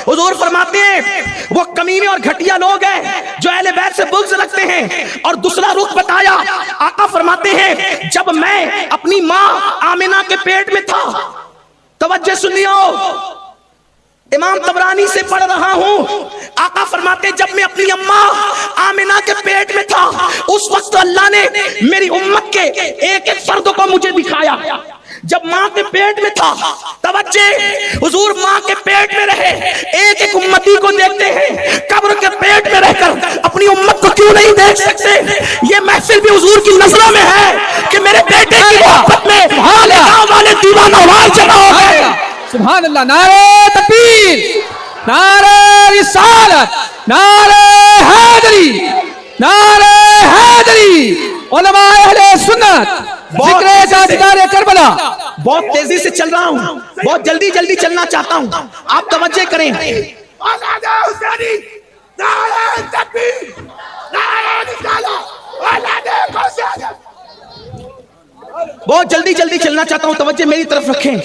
حضور فرماتے ہیں وہ کمینے اور گھٹیا لوگ ہیں جو اہل بیت سے بغض رکھتے ہیں. اور دوسرا رخ بتایا, آقا فرماتے ہیں جب میں اپنی ماں آمنہ کے پیٹ میں تھا, توجہ سنیو امام طبرانی سے پڑھ رہا ہوں, آقا فرماتے جب میں اپنی اماں آمنہ کے پیٹ میں تھا اس وقت اللہ نے میری امت کے ایک ایک فرد کو مجھے دکھایا. جب ماں کے پیٹ میں تھا, توجہ حضور ماں کے پیٹ میں رہے ایک ایک امتی کو دیکھتے ہیں, قبر کے پیٹ میں رہ کر اپنی امت کو کیوں نہیں دیکھ سکتے؟ یہ محفل بھی حضور کی نظروں میں ہے کہ میرے بیٹے کی محبت میں گاؤں والے دیوانہ وار جمع ہو گئے. سبحان اللہ. نعرہ تکبیر, نعرہ رسالت, نعرہ حیدری, نعرہ حیدری. علماء اہل سنت ذکر تاجدار کربلا. بہت تیزی سے چل رہا ہوں, بہت جلدی جلدی چلنا چاہتا ہوں, آپ توجہ کریں. اولاد حسینی نعرہ تکبیر, نعرہ رسالت, اولاد حسین. بہت جلدی جلدی چلنا چاہتا ہوں, توجہ میری طرف رکھیں.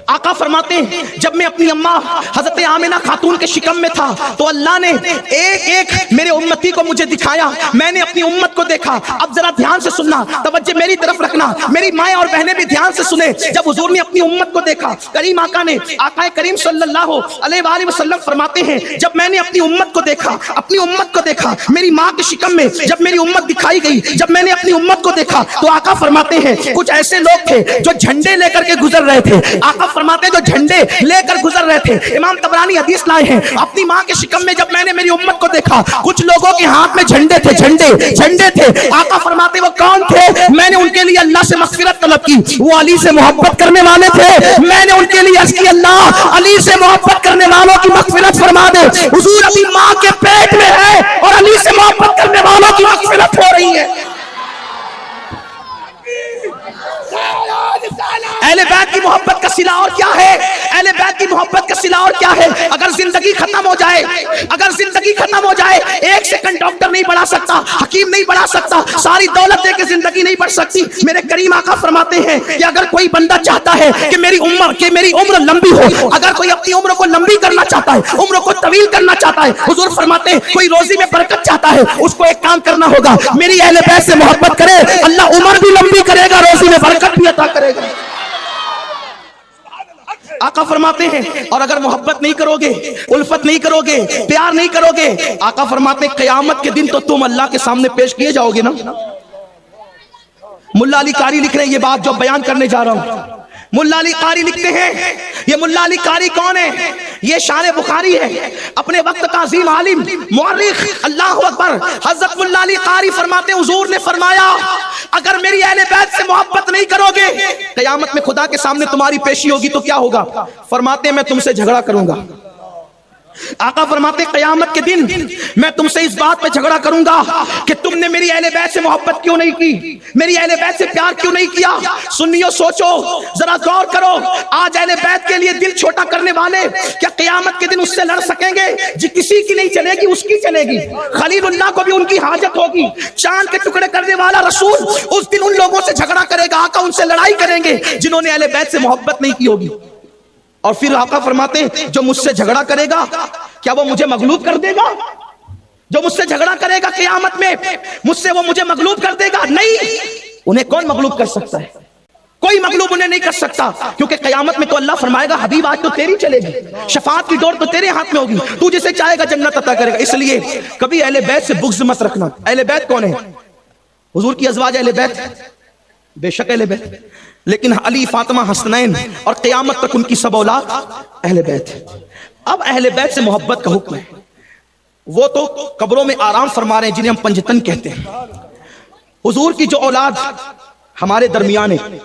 آقا فرماتے ہیں جب میں اپنی اماں حضرت آمنہ خاتون کے شکم میں تھا تو اللہ نے ایک ایک میرے امتی کو مجھے دکھایا, میں نے اپنی امت کو دیکھا. اب ذرا دھیان سے سننا, توجہ میری طرف رکھنا, میری مائیں اور بہنیں بھی دھیان سے سنیں. جب حضور نے اپنی امت کو دیکھا, کریم آقا نے, آقا کریم صلی اللہ علیہ وآلہ وسلم فرماتے ہیں جب میں نے اپنی امت کو دیکھا, اپنی امت کو دیکھا میری ماں کے شکم میں, جب میری امت دکھائی گئی, جب میں نے اپنی امت کو دیکھا تو آقا فرماتے ہیں کچھ ایسے لوگ تھے جو جھنڈے لے کر کے گزر رہے تھے. آقا فرماتے ہیں جو جھنڈے لے کر گزر رہے تھے. امام طبرانی حدیث لائے ہیں اپنی ماں کے شکم میں جب میں نے میری امت کو دیکھا کچھ لوگوں کے ہاتھ میں جھنڈے تھے, جھنڈے تھے. آقا فرماتے وہ کون تھے؟ میں نے ان کے لیے اللہ اللہ سے مغفرت طلب کی. وہ علی سے محبت کرنے والے تھے, میں نے ان کے لیے عرض کی اللہ علی سے محبت کرنے والوں کی مغفرت فرما دے. حضور ابھی ماں کے پیٹ میں ہے اور علی سے محبت کرنے والوں کی مغفرت ہو رہی ہے. اہل بیت کی محبت کا صلہ اور کیا ہے؟ اہل بیت کی محبت کا صلہ اور کیا ہے؟ اگر زندگی ختم ہو جائے, اگر زندگی ختم ہو جائے, ایک سیکنڈ ڈاکٹر نہیں بڑھا سکتا, حکیم نہیں بڑھا سکتا, ساری دولت دے کے زندگی نہیں بڑھ سکتی. میرے کریم آقا فرماتے ہیں کہ اگر کوئی بندہ چاہتا ہے کہ میری عمر لمبی ہو, اگر کوئی اپنی عمر کو لمبی کرنا چاہتا ہے, عمر کو طویل کرنا چاہتا ہے, حضور فرماتے ہیں کوئی روزی میں برکت چاہتا ہے, اس کو ایک کام کرنا ہوگا, میری اہل بیت سے محبت کرے, اللہ عمر بھی لمبی کرے گا, روزی میں برکت بھی عطا کرے گا. آقا فرماتے ہیں اور اگر محبت نہیں کرو گے, الفت نہیں کرو گے, پیار نہیں کرو گے, آقا فرماتے ہیں قیامت کے دن تو تم اللہ کے سامنے پیش کیے جاؤ گے نا. ملا علی قاری لکھ رہے ہیں یہ بات جو بیان کرنے جا رہا ہوں. ملا علی قاری لکھتے ہیں, یہ ملا علی قاری کون ہے؟ یہ شان بخاری ہے, اپنے وقت کا عظیم عالم مورخ. اللہ اکبر. حضرت ملا علی قاری فرماتے ہیں حضور نے فرمایا اگر میری اہل بیت سے محبت نہیں کرو گے, قیامت میں خدا کے سامنے تمہاری پیشی ہوگی تو کیا ہوگا؟ فرماتے ہیں میں تم سے جھگڑا کروں گا. آقا فرماتے قیامت کے دن میں تم سے اس بات پہ جھگڑا کروں گا کہ تم نے میری اہل بیت سے محبت کیوں نہیں کی, میری اہل بیت سے پیار کیوں نہیں کیا. سنیو, سوچو, ذرا غور کرو. آج اہل بیت کے لیے دل چھوٹا کرنے والے کیا قیامت کے دن اس سے لڑ سکیں گے؟ جی کسی کی نہیں چلے گی, اس کی چلے گی. خلیل اللہ کو بھی ان کی حاجت ہوگی. چاند کے ٹکڑے کرنے والا رسول اس دن ان لوگوں سے جھگڑا کرے گا, آقا ان سے لڑائی کریں گے جنہوں نے اہل بیت سے محبت نہیں کی ہوگی. اور پھر آقا فرماتے ہیں جو مجھ سے جھگڑا کرے گا کیا وہ مجھے مغلوب کر دے گا؟ جو مجھ سے جھگڑا کرے گا قیامت میں مجھ سے وہ مجھے مغلوب کر دے گا؟ نہیں. انہیں کون مغلوب کر سکتا ہے؟ کوئی مغلوب انہیں نہیں کر سکتا, کیونکہ قیامت میں تو اللہ فرمائے گا حبیب آج تو تیری چلے گی, شفاعت کی ڈور تو تیرے ہاتھ میں ہوگی, تو جسے چاہے گا جنت عطا کرے گا. اس لیے کبھی اہل بیت سے بغض مت رکھنا. اہل بیت کون ہے؟ حضور کی ازواج اہل بیت, بے شک اہل بیت, لیکن علی, فاطمہ, حسنین اور قیامت تک ان کی سب اولاد اہل بیت. اب اہل بیت سے محبت کا حکم ہے. وہ تو قبروں میں آرام فرما رہے ہیں جنہیں ہم پنجتن کہتے ہیں. حضور کی جو اولاد ہمارے درمیان ہے,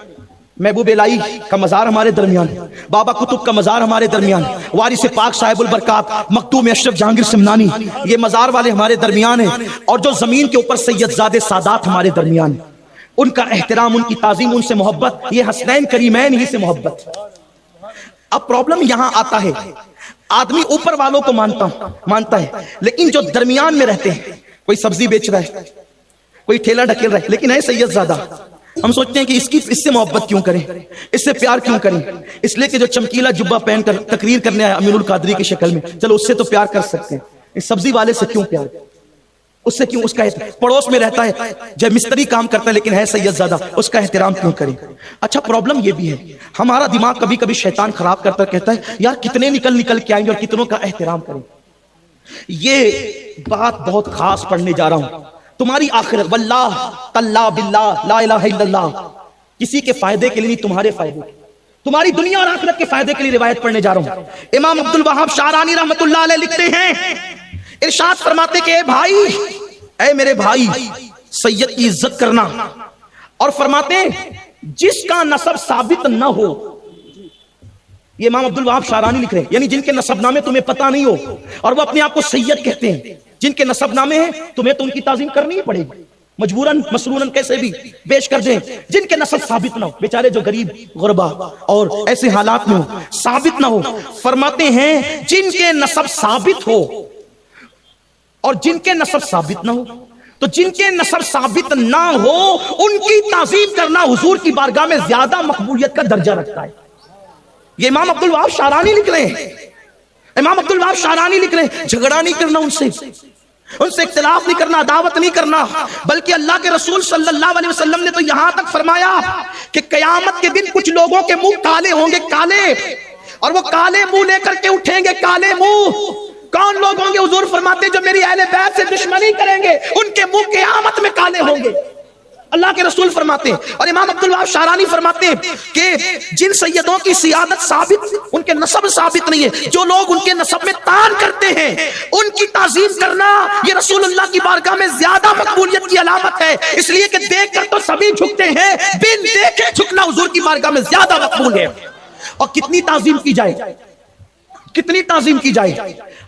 محبوب الہی کا مزار ہمارے درمیان, بابا قطب کا مزار ہمارے درمیان, وارث پاک صاحب البرکات مختوم اشرف جہانگیر سمنانی یہ مزار والے ہمارے درمیان ہیں, اور جو زمین کے اوپر سید زادے سادات ہمارے درمیان ہیں. ان کا احترام, ان کی تعظیم, ان سے محبت, یہ حسنین کریمین ہی سے محبت. اب پرابلم یہاں آتا ہے, آدمی اوپر والوں کو مانتا ہے, لیکن جو درمیان میں رہتے ہیں, کوئی سبزی بیچ رہا ہے, کوئی ٹھیلا ڈھکیل رہا ہے, لیکن ہے سید زادہ, ہم سوچتے ہیں کہ اس سے محبت کیوں کریں, اس سے پیار کیوں کریں, اس لیے کہ جو چمکیلا جبہ پہن کر تقریر کرنے آیا امین القادری کی شکل میں, چلو اس سے تو پیار کر سکتے ہیں, اس سبزی والے سے کیوں پیار, اس سے کیوں, اس کا پڑوس میں رہتا ہے, جب مستری کام کرتا ہے لیکن ہے سید زادہ, اس کا احترام کیوں کریں. اچھا پرابلم یہ بھی ہے, ہمارا دماغ کبھی کبھی شیطان خراب کرتا کہتا ہے یار کتنے نکل کے آئیں گے اور کتنوں کا احترام کریں. یہ بات بہت خاص پڑھنے جا رہا ہوں, تمہاری آخرت واللہ تاللہ باللہ لا الہ الا اللہ, کسی کے فائدے کے لیے نہیں, تمہارے فائدے کے, تمہاری دنیا اور آخرت کے فائدے کے لیے روایت پڑھنے جا رہا ہوں. امام عبد الوہاب شعرانی رحمۃ اللہ علیہ لکھتے ہیں, ارشاد فرماتے کہ اے بھائی, اے میرے بھائی, سید کی عزت کرنا, اور فرماتے ہیں جس کا نسب ثابت نہ ہو, یہ امام عبد الوہاب شعرانی لکھ رہے ہیں, یعنی جن کے نسب نامے تمہیں پتہ نہیں ہو اور وہ اپنے آپ کو سید کہتے ہیں, جن کے نسب نامے ہیں تمہیں تو ان کی تعظیم کرنی ہی پڑے گی, مجبوراً مسنوناً کیسے بھی پیش کر دیں. جن کے نسب ثابت نہ ہو, بیچارے جو غریب غربا اور ایسے حالات میں ہو, ثابت نہ ہو, فرماتے ہیں جن کے نسب ثابت ہو, اور جن کے نسب ثابت نہ ہو, تو جن کے نسب ثابت نہ ہو ان کی تعظیم کرنا حضور کی بارگاہ میں زیادہ مقبولیت کا درجہ رکھتا ہے. یہ امام عبد الوہاب شعرانی لکھ رہے ہیں, امام عبد الوہاب شعرانی لکھ رہے ہیں, جھگڑا نہیں کرنا ان سے اختلاف نہیں کرنا, دعوت نہیں کرنا, بلکہ اللہ کے رسول صلی اللہ علیہ وسلم نے تو یہاں تک فرمایا کہ قیامت کے دن کچھ لوگوں کے منہ کالے ہوں گے, کالے, اور وہ کالے منہ لے کر کے اٹھیں گے, کالے منہ. کون لوگ ہوں گے؟ حضور فرماتے جو میری اہل بیت سے دشمنی کریں گے ان کے منہ قیامت میں کالے ہوں گے. اللہ کے رسول فرماتے ہیں اور امام عبدالوہاب شعرانی فرماتے ہیں کہ جن سیدوں کی سیادت ثابت، ان کے نسب ثابت نہیں ہے، جو لوگ ان کے نسب میں طعن کرتے ہیں ان کی تعظیم کرنا یہ رسول اللہ کی بارگاہ میں زیادہ مقبولیت کی علامت ہے، اس لیے کہ دیکھ کر تو سبھی جھکتے ہیں، بن دیکھے جھکنا حضور کی بارگاہ میں زیادہ مقبول ہے۔ اور کتنی تعظیم کی جائے، کتنی تعظیم کی جائے۔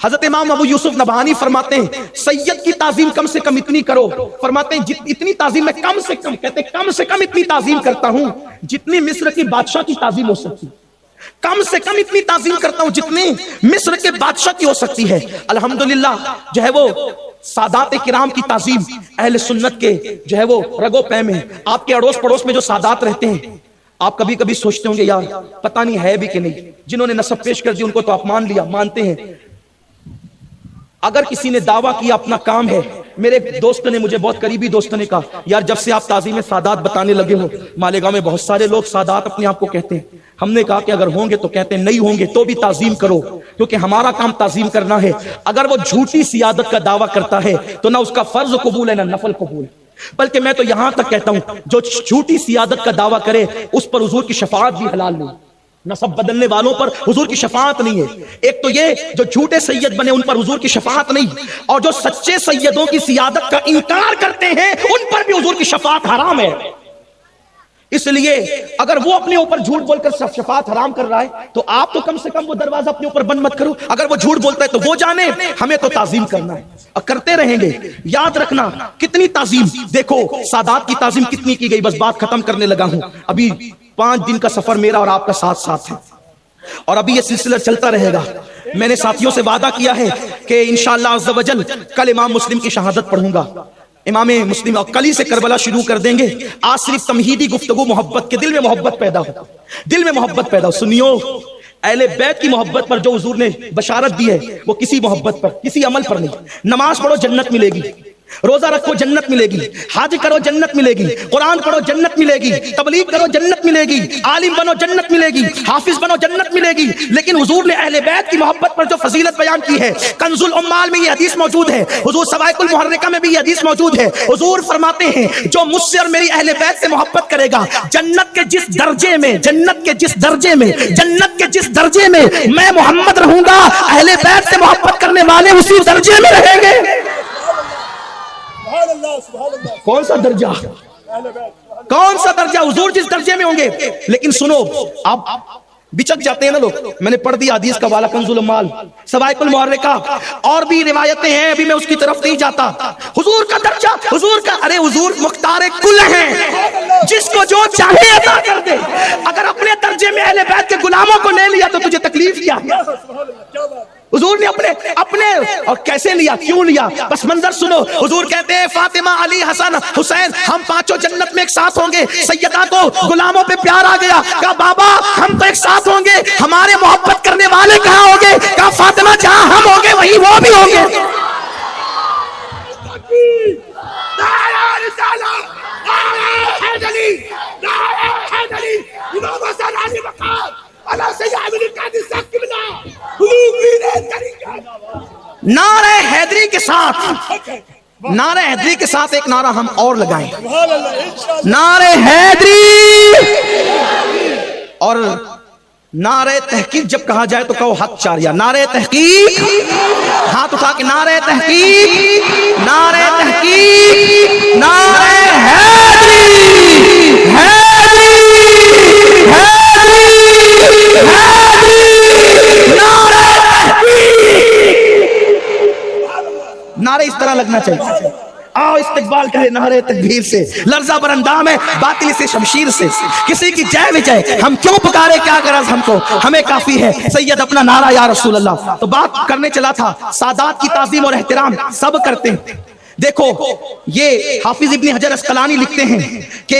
حضرت امام ابو یوسف نبہانی فرماتے ہیں سید کی تعظیم کم سے کم اتنی کرو، فرماتے ہیں اتنی تعظیم میں کم سے کم، کہتے ہیں کم سے کم اتنی تعظیم کرتا ہوں جتنی مصر کے بادشاہ کی تعظیم ہو سکتی، کم سے کم اتنی تعظیم کرتا ہوں جتنی مصر کے بادشاہ کی ہو سکتی ہے۔ الحمدللہ جو ہے وہ سادات کرام کی تعظیم اہل سنت کے جو ہے وہ رگو پے میں، آپ کے اڑوس پڑوس میں جو سادات رہتے ہیں، آپ کبھی کبھی سوچتے ہوں گے یار پتہ نہیں ہے بھی کہ نہیں، جنہوں نے نسب پیش کر دی ان کو تو آپ مان لیا، مانتے ہیں۔ اگر کسی نے دعویٰ کیا اپنا کام ہے، میرے دوست نے، مجھے بہت قریبی دوست نے کہا یار جب سے آپ تعظیم سادات بتانے لگے ہو، مالیگاؤں میں بہت سارے لوگ سادات اپنے آپ کو کہتے ہیں، ہم نے کہا کہ اگر ہوں گے تو کہتے ہیں، نہیں ہوں گے تو بھی تعظیم کرو، کیونکہ ہمارا کام تعظیم کرنا ہے۔ اگر وہ جھوٹی سیادت کا دعویٰ کرتا ہے تو نہ اس کا فرض قبول ہے نہ نفل قبول ہے، بلکہ میں تو یہاں تک کہتا ہوں جو جھوٹی سیادت کا دعویٰ کرے اس پر حضور کی شفاعت بھی حلال نہیں، نسب بدلنے والوں پر حضور کی شفاعت نہیں ہے۔ ایک تو یہ جو جھوٹے سید بنے ان پر حضور کی شفاعت نہیں، اور جو سچے سیدوں کی سیادت کا انکار کرتے ہیں ان پر بھی حضور کی شفاعت حرام ہے۔ اس لیے اگر وہ اپنے اوپر جھوٹ بول کر شفاعت حرام کر رہا ہے تو آپ تو کم سے کم وہ دروازہ اپنے اوپر بند مت کرو، اگر وہ جھوٹ بولتا ہے تو وہ جانے، ہمیں تو تعظیم کرنا ہے اور کرتے رہیں گے۔ یاد رکھنا کتنی تعظیم، دیکھو سادات کی تعظیم کتنی کی گئی، بس بات ختم کرنے لگا ہوں، ابھی 5 دن کا سفر میرا اور آپ کا ساتھ ساتھ ہے اور ابھی یہ سلسلہ چلتا رہے گا۔ میں نے ساتھیوں سے وعدہ کیا ہے کہ انشاءاللہ عز و جل کل امام مسلم کی شہادت پڑھوں گا، امام مسلم، اور کل ہی سے کربلا شروع کر دیں گے۔ آج صرف تمہیدی گفتگو، محبت کے دل میں محبت پیدا ہو، دل میں محبت پیدا ہو۔ سنیو اہل بیت کی محبت پر جو حضور نے بشارت دی ہے وہ کسی محبت پر، کسی عمل پر نہیں۔ نماز پڑھو جنت ملے گی، روزہ رکھو جنت ملے گی، حج کرو جنت ملے گی، قرآن پڑھو جنت ملے گی، تبلیغ کرو جنت ملے گی، عالم بنو جنت ملے گی، حافظ بنو جنت ملے گی۔ لیکن حضور نے اہل بیت کی محبت پر جو فضیلت بیان کی ہے، کنز العمال میں یہ حدیث موجود ہے، حضور سوائق المحرکہ میں بھی یہ حدیث موجود ہے۔ حضور فرماتے ہیں جو مجھ سے اور میری اہل بیت سے محبت کرے گا، جنت کے جس درجے میں، جنت کے جس درجے میں، جنت کے جس درجے میں میں محمد رہوں گا، اہل بیت سے محبت کرنے والے اسی درجے میں رہیں گے۔ کون سا درجہ، کون سا درجہ، حضور جس درجے میں ہوں گے۔ لیکن سنو، آپ بچک جاتے ہیں نا لوگ، میں نے پڑھ دیا حدیث کا والا کنز العمال، سوائق المحرکہ، اور بھی روایتیں ہیں، ابھی میں اس کی طرف نہیں جاتا۔ حضور کا درجہ، حضور کا، ارے حضور مختار کل ہیں، جس کو جو چاہے عطا کر دے۔ اگر اپنے درجے میں اہل بیت کے غلاموں کو لے لیا تو تجھے تکلیف کیا ہے؟ حضور نے اپنے اور کیسے لیا، کیوں لیا، بس منظر سنو۔ حضور کہتے ہیں فاطمہ، علی، حسن، حسین، ہم پانچوں جنت میں ایک ساتھ ہوں گے۔ سیدہ کو غلاموں پہ پیار آ گیا، کہا بابا ہم تو ایک ساتھ ہوں گے، ہمارے محبت کرنے والے کہاں ہوں گے؟ کہا فاطمہ جہاں ہم ہوں گے وہیں وہ بھی ہوں گے۔ نعرہ حیدری کے ساتھ، نعرہ حیدری کے ساتھ ایک نعرہ ہم اور لگائیں، نعرہ حیدری، اور نعرہ تحقیق جب کہا جائے تو کہو حق چاریا، نعرہ تحقیق، ہاتھ اٹھا کے نعرہ تحقیق، نعرہ تحقیق، نعرہ حیدری، حیدری، حیدری، حیدری، نعرہ نعرے اس طرح لگنا چاہیے۔ آؤ استقبال کرے نعرے تکبیر سے، لرزہ بر اندام ہے باطل سے شمشیر سے، کسی کی جے وجے ہم کیوں پکارے، کیا غرض ہم کو، ہمیں کافی ہے سید اپنا نعرہ یا رسول اللہ۔ تو بات کرنے چلا تھا سادات کی تعظیم اور احترام سب کرتے ہیں۔ دیکھو یہ حافظ ابن حجر اسقلانی لکھتے ہیں کہ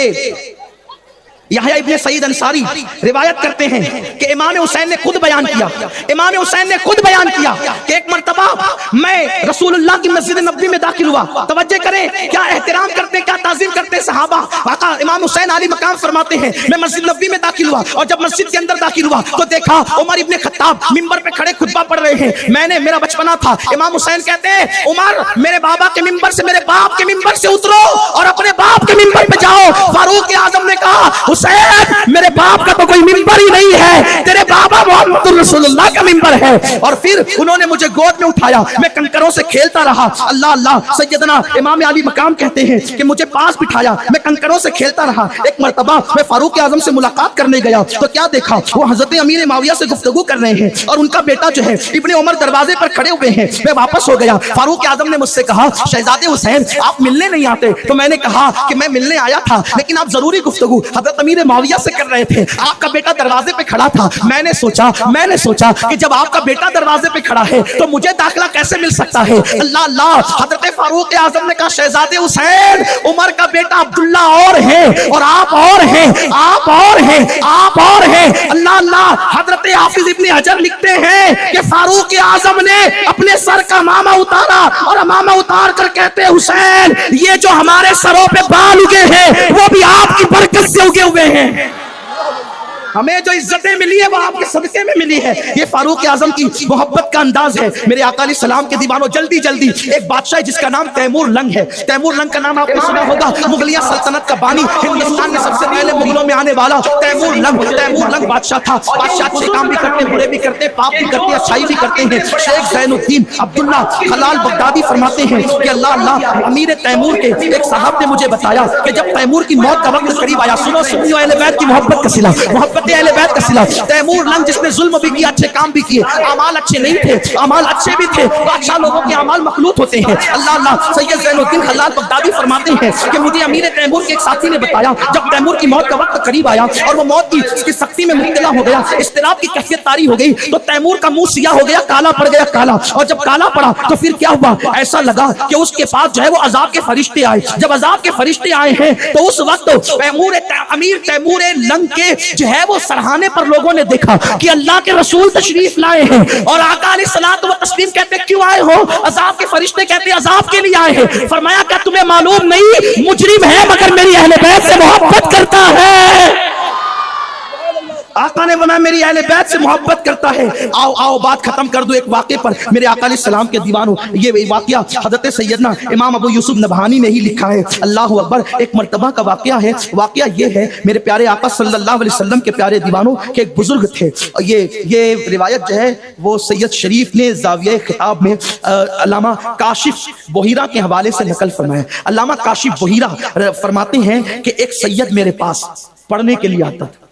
یحییٰ ابن سعید انصاری روایت کرتے ہیں کہ امام حسین نے خود بیان کیا، امام حسین نے خود بیان بیان کیا کہ ایک مرتبہ میں رسول اللہ کی مسجد نبوی میں داخل ہوا. توجہ کریں کیا احترام کرتے کیا تعظیم کرتے صحابہ. آقا امام حسین علی مقام فرماتے ہیں میں مسجد نبوی میں داخل ہوا اور جب مسجد کے اندر داخل ہوا تو دیکھا عمر ابن خطاب منبر پہ کھڑے خطبہ پڑھ رہے ہیں. میرا بچپنا تھا. امام حسین کہتے ہیں عمر میرے بابا کے منبر سے میرے باپ کے منبر سے اترو اور اپنے باپ کے منبر پہ جاؤ. فاروق اعظم نے کہا حسین میرے باپ کا تو کوئی منبر ہی نہیں ہے, تیرے بابا محمد رسول اللہ کا منبر ہے. اور پھر انہوں نے مجھے گود میں اٹھایا, میں کنکروں سے کھیلتا رہا. اللہ اللہ سیدنا امام علی مقام کہتے ہیں کہ مجھے پاس بٹھایا, میں کنکروں سے کھیلتا رہا. ایک مرتبہ میں فاروق اعظم سے ملاقات کرنے گیا تو کیا دیکھا وہ حضرت امیر معاویہ سے گفتگو کر رہے ہیں اور ان کا بیٹا جو ہے ابن عمر دروازے پر کھڑے ہوئے ہیں. میں واپس ہو گیا. فاروق اعظم نے مجھ سے کہا شہزادے حسین آپ ملنے نہیں آتے؟ تو میں نے کہا کہ میں ملنے آیا تھا لیکن آپ ضروری گفتگو حضرت امیر معاویہ سے کر رہے تھے, آپ کا بیٹا دروازے پہ کھڑا تھا. میں نے سوچا کہ جب آپ کا بیٹا دروازے پہ کھڑا ہے تو مجھے داخلہ کیسے مل سکتا ہے. اللہ اللہ حضرت فاروق اعظم نے کہا شہزادے حسین عمر کا بیٹا عبداللہ اور ہے اور آپ اور ہیں, آپ اور ہیں, آپ اور ہیں. اللہ اللہ حضرت حافظ ابن حجر لکھتے ہیں کہ فاروق اعظم نے اپنے سر کا امامہ اتارا اور امامہ اتار کر کہتے ہیں حسین یہ جو ہمارے سروں پہ بال اگے ہیں وہ بھی آپ کی برکت سے اگے ہوئے ہیں. ہمیں جو عزتیں ملی ہے وہ آپ کے صدقے میں ملی ہے. یہ فاروق اعظم کی محبت کا انداز ہے. میرے آقا علیہ السلام کے دیوانوں جلدی جلدی ایک بادشاہ جس کا نام تیمور لنگ ہے. تیمور لنگ کا نام آپ نے سنا ہوگا, مغلیہ سلطنت کا بانی, ہندوستان میں سب سے پہلے مغلوں میں آنے والا تیمور لنگ بادشاہ تھا. بادشاہ اچھے کام بھی کرتے, برے بھی کرتے, پاپ بھی کرتے, اچھائی بھی کرتے ہیں. شیخ زین الدین عبداللہ خلال بغدادی فرماتے ہیں کہ اللہ اللہ امیر تیمور کے ایک صاحب نے مجھے بتایا کہ جب تیمور کی موت کا وقت قریب آیا, سنو سنیو اہل بیت کی محبت کا صلہ, محبت اہل بیت کا صلہ. تیمور لنگ جس نے ظلم بھی کیا, اچھے کام بھی کیے, اعمال اچھے نہیں تھے, اعمال اچھے بھی تھے. بادشاہ لوگوں کے اعمال مخلوط ہوتے ہیں. اللہ اللہ سید زین الدین خلال بغدادی فرماتے ہیں کہ مجھے امیر تیمور کے ایک ساتھی نے بتایا جب تیمور کی موت کا وقت قریب آیا اور وہ موت کی سختی میں مبتلا ہو گیا, اضطراب کی کیفیت طاری ہو گئی تو تیمور کا منہ سیاہ ہو گیا, کالا پڑ گیا کالا. اور جب کالا پڑا تو پھر کیا ہوا, ایسا لگا کہ اس کے پاس جو ہے وہ عذاب کے فرشتے آئے. جب عذاب کے فرشتے آئے ہیں تو اس وقت امیر تیمور لنگ کے جو ہے وہ سرحانے پر لوگوں نے دیکھا کہ اللہ کے رسول تشریف لائے ہیں اور آقا علیہ الصلوۃ والتسلیم کہتے کیوں آئے ہو؟ عذاب کے فرشتے کہتے عذاب کے لیے آئے ہیں. فرمایا کیا تمہیں معلوم نہیں مجرم ہے مگر میری اہل بیت سے محبت کرتا ہے. آقا نے بنا میری اہل بیت سے محبت کرتا ہے. آؤ بات ختم کر دو ایک واقعے پر. میرے آقا علیہ السلام کے دیوانوں یہ واقعہ حضرت سیدنا امام ابو یوسف نبہانی نے ہی لکھا ہے. اللہ اکبر. ایک مرتبہ کا واقعہ ہے. واقعہ یہ ہے میرے پیارے آقا صلی اللہ علیہ وسلم کے پیارے دیوانوں کے ایک بزرگ تھے. یہ روایت جو ہے وہ سید شریف نے زاویہ خطاب میں علامہ کاشف بحیرہ کے حوالے سے نقل فرمایا. علامہ کاشف بحیرہ فرماتے ہیں کہ ایک سید میرے پاس پڑھنے کے لیے آتا تھا.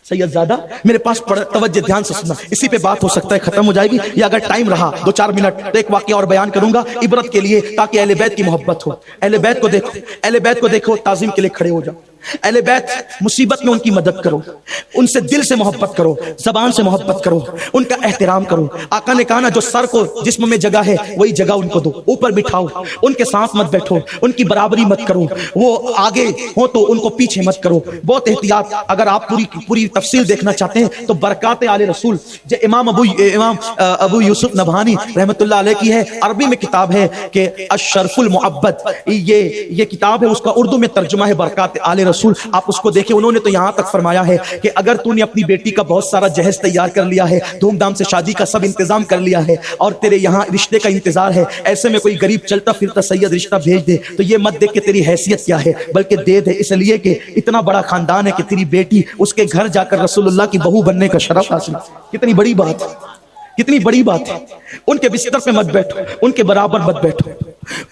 سید زیادہ میرے پاس توجہ دھیان سے سننا, اسی پہ بات ہو سکتا ہے ختم ہو جائے گی یا اگر ٹائم رہا 2-4 منٹ تو ایک واقعہ اور بیان کروں گا عبرت کے لیے تاکہ اہل بیت کی محبت ہو. اہل بیت کو دیکھو, اہل بیت کو دیکھو, تعظیم کے لیے کھڑے ہو جاؤ. اہل بیت مصیبت میں ان کی مدد کرو, ان سے دل سے محبت کرو, زبان سے محبت کرو, ان کا احترام کرو. آقا نے کہا نا جو سر کو جسم میں جگہ ہے وہی جگہ ان کو دو, اوپر بٹھاؤ, ان کے ساتھ مت بیٹھو, ان کی برابری مت کرو, وہ آگے ہو تو ان کو پیچھے مت کرو. بہت احتیاط. اگر آپ پوری تفصیل دیکھنا چاہتے ہیں تو برکات آل رسول جو امام ابو یوسف نبہانی رحمت اللہ علیہ کی ہے, عربی میں کتاب ہے کہ الشرف المعبد, یہ کتاب ہے, اس کا اردو میں ترجمہ ہے برکات آل رسول. آپ اس کو دیکھیں. انہوں نے تو یہاں تک فرمایا ہے کہ اگر تو نے اپنی بیٹی کا بہت سارا جہیز تیار کر لیا ہے, دھوم دھام سے شادی کا سب انتظام کر لیا ہے اور تیرے یہاں رشتے کا انتظار ہے, ایسے میں کوئی غریب چلتا پھرتا سید رشتہ بھیج دے تو یہ مت دیکھ کہ تیری حیثیت کیا ہے بلکہ دے دے اس لیے کہ اتنا بڑا خاندان ہے کہ تیری بیٹی اس کے گھر جا کر رسول اللہ کی بہو بننے کا شرف حاصل. کتنی بڑی بات ہے, کتنی بڑی بات ہے. ان کے بستر پہ مت بیٹھو, ان کے برابر مت بیٹھو,